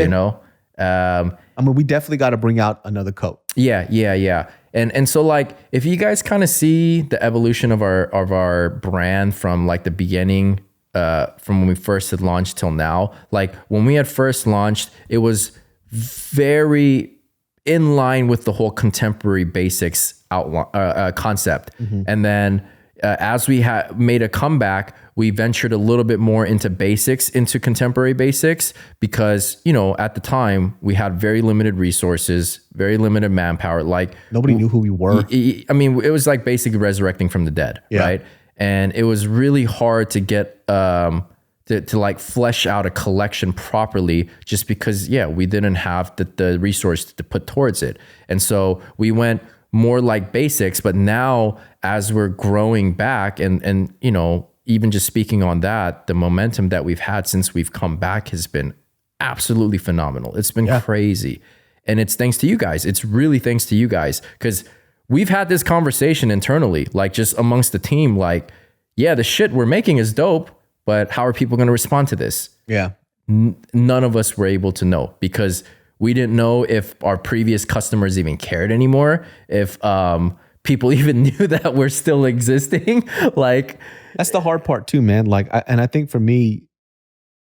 definitely got to bring out another coat. Yeah. And so like, if you guys kind of see the evolution of our brand from like the beginning, from when we first had launched till now, like when we had first launched, it was very in line with the whole contemporary basics concept. Mm-hmm. And then as we made a comeback, we ventured a little bit more into basics, into contemporary basics, because, you know, at the time we had very limited resources, very limited manpower. Like nobody knew who we were. I mean, it was like basically resurrecting from the dead, right? And it was really hard to get to like flesh out a collection properly, just because, we didn't have the resource to put towards it. And so we went more like basics. But now as we're growing back and you know, even just speaking on that, the momentum that we've had since we've come back has been absolutely phenomenal. It's been crazy. And it's thanks to you guys. It's really thanks to you guys, because we've had this conversation internally, like just amongst the team, like, the shit we're making is dope, but how are people going to respond to this? Yeah. None of us were able to know, because we didn't know if our previous customers even cared anymore, if people even knew that we're still existing. Like, that's the hard part too, man. Like, I think for me,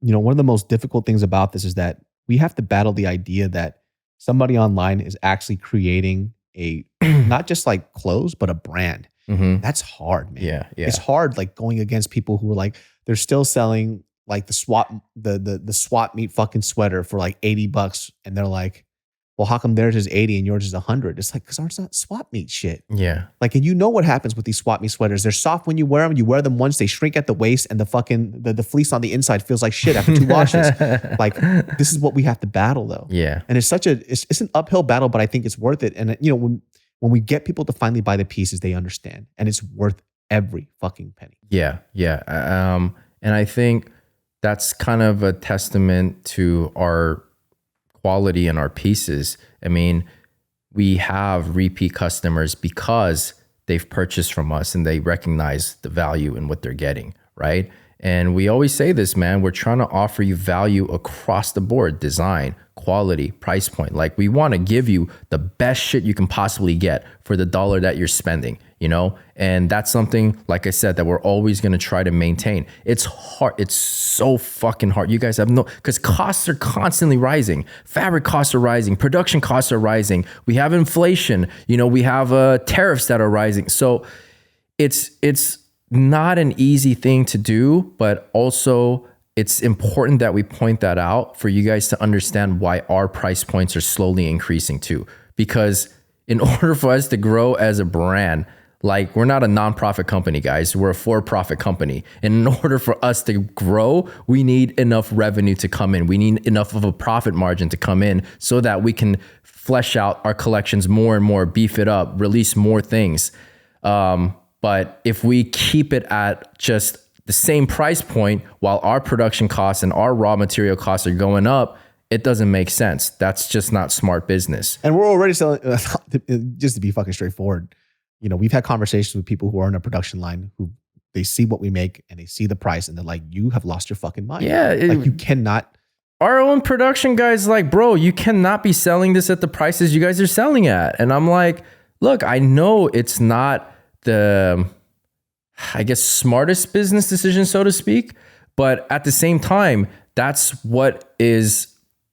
you know, one of the most difficult things about this is that we have to battle the idea that somebody online is actually creating a, not just like clothes, but a brand. Mm-hmm. That's hard, man. Yeah. It's hard, like going against people who are like, they're still selling like the swap meet fucking sweater for like $80. And they're like, well, how come theirs is 80 and yours is 100? It's like, because ours not swap meet shit. Yeah. Like, and you know what happens with these swap meet sweaters. They're soft when you wear them. You wear them once, they shrink at the waist, and the fucking, the fleece on the inside feels like shit after 2 washes. Like, this is what we have to battle though. Yeah. And it's it's an uphill battle, but I think it's worth it. And you know, when we get people to finally buy the pieces, they understand, and it's worth every fucking penny. Yeah. And I think that's kind of a testament to our quality and our pieces. I mean, we have repeat customers because they've purchased from us and they recognize the value in what they're getting, right? And we always say this, man, we're trying to offer you value across the board: design, quality, price point. Like, we want to give you the best shit you can possibly get for the dollar that you're spending, you know? And that's something, like I said, that we're always going to try to maintain. It's hard. It's so fucking hard. You guys have because costs are constantly rising. Fabric costs are rising. Production costs are rising. We have inflation. You know, we have tariffs that are rising. So it's not an easy thing to do, but also it's important that we point that out for you guys to understand why our price points are slowly increasing too. Because in order for us to grow as a brand, like, we're not a nonprofit company, guys. We're a for-profit company. And in order for us to grow, we need enough revenue to come in. We need enough of a profit margin to come in so that we can flesh out our collections more and more, beef it up, release more things. But if we keep it at just the same price point while our production costs and our raw material costs are going up, it doesn't make sense. That's just not smart business. And we're already selling, just to be fucking straightforward, you know, we've had conversations with people who are on a production line who they see what we make and they see the price and they're like, you have lost your fucking mind. Yeah. Like, you cannot. Our own production guys like, bro, you cannot be selling this at the prices you guys are selling at. And I'm like, look, I know it's not the, I guess, smartest business decision, so to speak, but at the same time, that's what is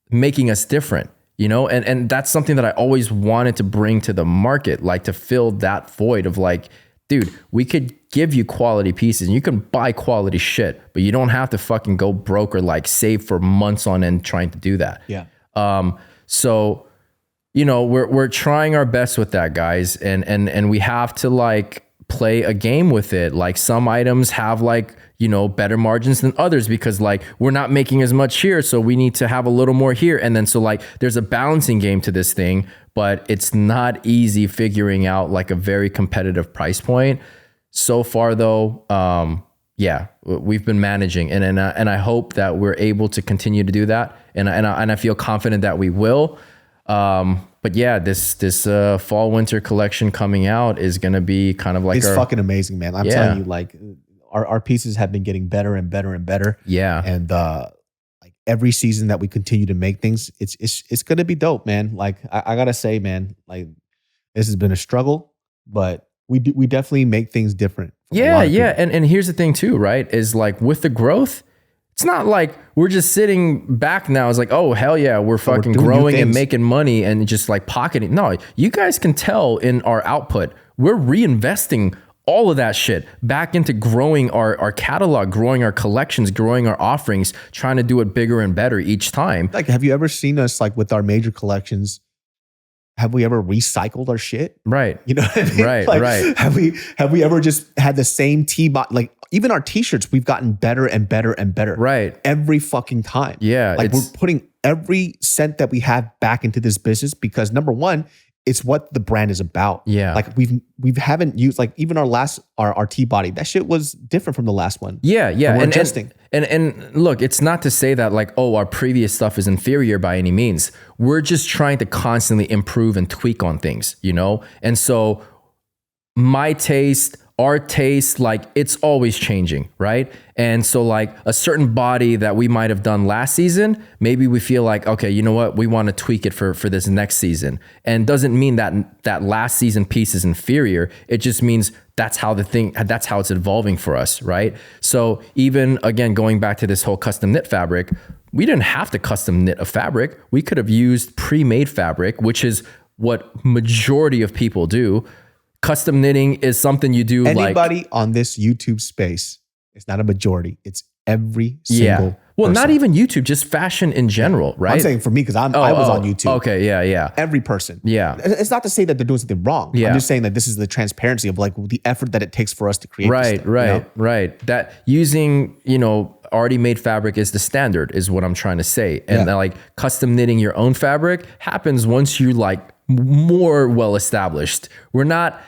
making us different, you know? And that's something that I always wanted to bring to the market, like to fill that void of like, dude, we could give you quality pieces and you can buy quality shit, but you don't have to fucking go broke or like save for months on end trying to do that. Yeah. So, you know, we're trying our best with that, guys. And we have to like play a game with it. Like, some items have like, you know, better margins than others because like we're not making as much here. So we need to have a little more here. And then, so like there's a balancing game to this thing, but it's not easy figuring out like a very competitive price point. So far though, we've been managing and I hope that we're able to continue to do that. And I feel confident that we will. But yeah, this fall winter collection coming out is going to be kind of like, it's fucking amazing, man. I'm telling you, like, our pieces have been getting better and better and better. Yeah. And like every season that we continue to make things, it's going to be dope, man. Like, I got to say, man, like, this has been a struggle, but we definitely make things different. Yeah. And here's the thing too, right? Is like with the growth, it's not like we're just sitting back now. It's like, oh, hell yeah, we're fucking growing and making money and just like pocketing. No, you guys can tell in our output, we're reinvesting all of that shit back into growing our catalog, growing our collections, growing our offerings, trying to do it bigger and better each time. Like, have you ever seen us like with our major collections? Have we ever recycled our shit? Right. You know what I mean? Right, like, right. Have we ever just had the same T-bot? Like even our t-shirts, we've gotten better and better and better. Right. Every fucking time. Yeah. Like we're putting every cent that we have back into this business because number one, it's what the brand is about. Yeah. Like we haven't used like even our T-body. That shit was different from the last one. Yeah. Yeah. And we're adjusting. And look, it's not to say that like, oh, our previous stuff is inferior by any means. We're just trying to constantly improve and tweak on things, you know? And so my taste, our taste, like it's always changing, right? And so like a certain body that we might have done last season, maybe we feel like, okay, you know what? We want to tweak it for this next season. And doesn't mean that last season piece is inferior. It just means that's how it's evolving for us, right? So even again, going back to this whole custom knit fabric, we didn't have to custom knit a fabric. We could have used pre-made fabric, which is what majority of people do. Custom knitting is something you do. Anybody on this YouTube space, it's not a majority. It's every single Well, person. not even YouTube, just fashion in general, right? I'm saying for me, because I was on YouTube. Okay, yeah. Every person. Yeah. It's not to say that they're doing something wrong. Yeah. I'm just saying that this is the transparency of like the effort that it takes for us to create this stuff, Right. That using, already made fabric is the standard is what I'm trying to say. And like custom knitting your own fabric happens once you like more well established. We're not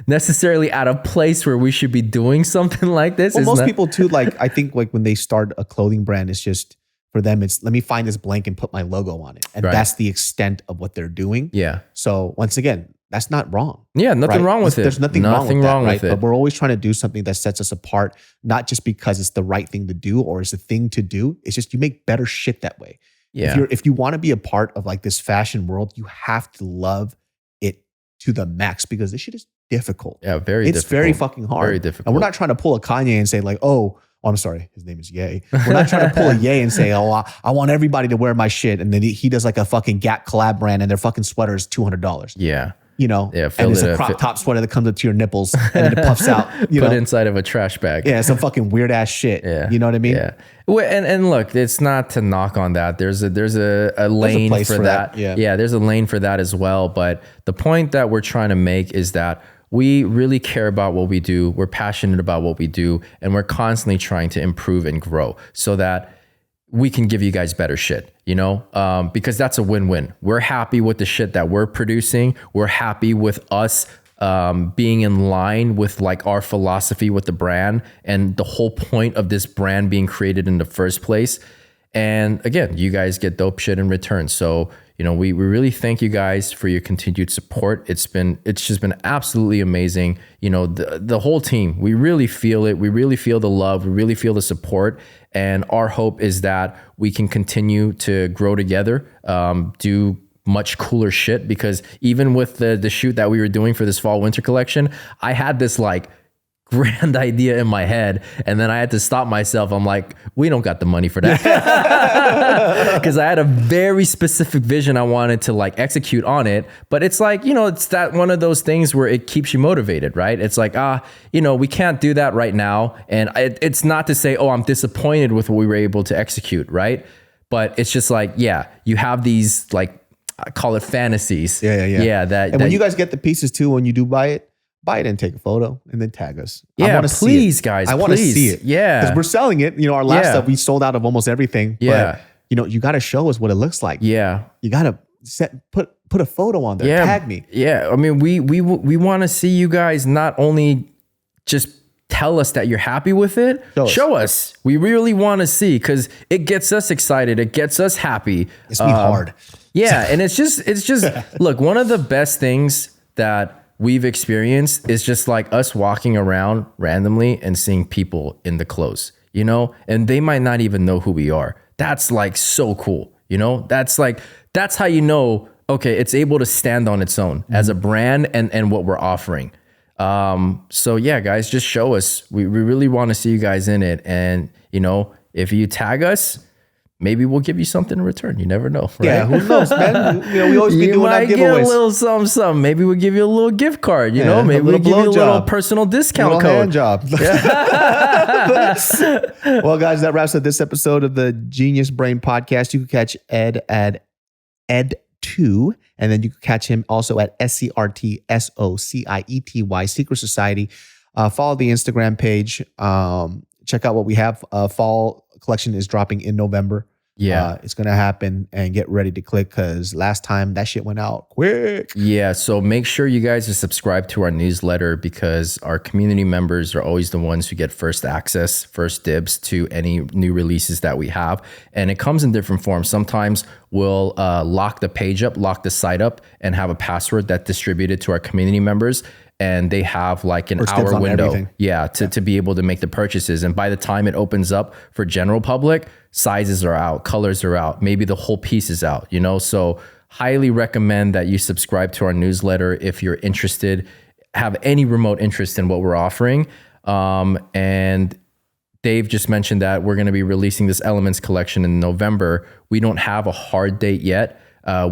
necessarily at a place where we should be doing something like this. Well, most people too, like I think like when they start a clothing brand, it's just for them, it's let me find this blank and put my logo on it. And that's the extent of what they're doing. Yeah. So once again, that's not wrong. Yeah, nothing wrong with it. There's nothing wrong with it. But we're always trying to do something that sets us apart, not just because it's the right thing to do or it's the thing to do. It's just you make better shit that way. Yeah. If you want to be a part of like this fashion world, you have to love it to the max because this shit is difficult. Yeah, it's very fucking hard. Very difficult. And we're not trying to pull a Kanye and say like, oh, I'm sorry, his name is Ye. We're not trying to pull a Ye and say, oh, I want everybody to wear my shit. And then he does like a fucking Gap collab brand and their fucking sweater is $200. Yeah. And it's a crop top sweater that comes up to your nipples and then it puffs out. Put inside of a trash bag. Yeah, some fucking weird ass shit. Yeah. You know what I mean? Yeah. Well, and look, it's not to knock on that. There's a lane for that. Yeah, there's a lane for that as well. But the point that we're trying to make is that we really care about what we do. We're passionate about what we do, and we're constantly trying to improve and grow so that we can give you guys better shit, because that's a win-win. We're happy with the shit that we're producing. We're happy with us being in line with like our philosophy with the brand and the whole point of this brand being created in the first place. And again, you guys get dope shit in return. So, we really thank you guys for your continued support. It's just been absolutely amazing. The whole team, we really feel it. We really feel the love. We really feel the support. And our hope is that we can continue to grow together, do much cooler shit, because even with the shoot that we were doing for this fall winter collection, I had this like grand idea in my head, and then I had to stop myself. I'm like, we don't got the money for that, because I had a very specific vision I wanted to like execute on it. But it's like, it's that one of those things where it keeps you motivated, right? It's like, we can't do that right now. And it's not to say, oh, I'm disappointed with what we were able to execute, right? But it's just like, you have these like, I call it fantasies. Yeah. When you guys get the pieces too, when you do buy it and take a photo and then tag us. Yeah, I want to please, guys. I want to see it. Yeah, because we're selling it. Our last stuff, we sold out of almost everything. Yeah, but, you got to show us what it looks like. Yeah, you got to put a photo on there. Tag me. Yeah, I mean, we want to see you guys not only just tell us that you're happy with it. Show us. We really want to see, because it gets us excited. It gets us happy. It's be hard. Yeah, and it's just look, one of the best things that we've experienced is just like us walking around randomly and seeing people in the clothes, and they might not even know who we are. That's like so cool. That's how okay, it's able to stand on its own as a brand and what we're offering. So yeah, guys, just show us. We really want to see you guys in it. And if you tag us, maybe we'll give you something in return. You never know, right? Yeah, who knows, man? We always be you doing might that get giveaways. A little something. Maybe we'll give you a little gift card. You know, maybe we'll give you a little personal discount code. Hand job. Well, guys, that wraps up this episode of the Genius Brain Podcast. You can catch Ed at Ed2, and then you can catch him also at Scrt Society Secret Society. Follow the Instagram page. Check out what we have. Fall collection is dropping in November. Yeah. It's going to happen, and get ready to click because last time that shit went out quick. Yeah. So make sure you guys are subscribed to our newsletter because our community members are always the ones who get first access, first dibs to any new releases that we have. And it comes in different forms. Sometimes we'll lock the page up, lock the site up, and have a password that's distributed to our community members. And they have like an hour window, to be able to make the purchases. And by the time it opens up for general public, sizes are out, colors are out, maybe the whole piece is out, you know? So highly recommend that you subscribe to our newsletter if you're interested, have any remote interest in what we're offering. And Dave just mentioned that we're going to be releasing this Elements collection in November. We don't have a hard date yet.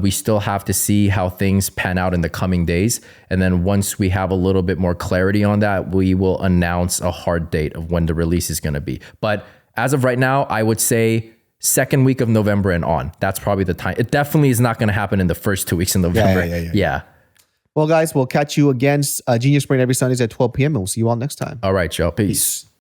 We still have to see how things pan out in the coming days. And then once we have a little bit more clarity on that, we will announce a hard date of when the release is going to be. But as of right now, I would say second week of November and on. That's probably the time. It definitely is not going to happen in the first 2 weeks in November. Yeah. Well, guys, we'll catch you again. Genius Brain every Sundays at 12 p.m. and we'll see you all next time. All right, y'all. Peace.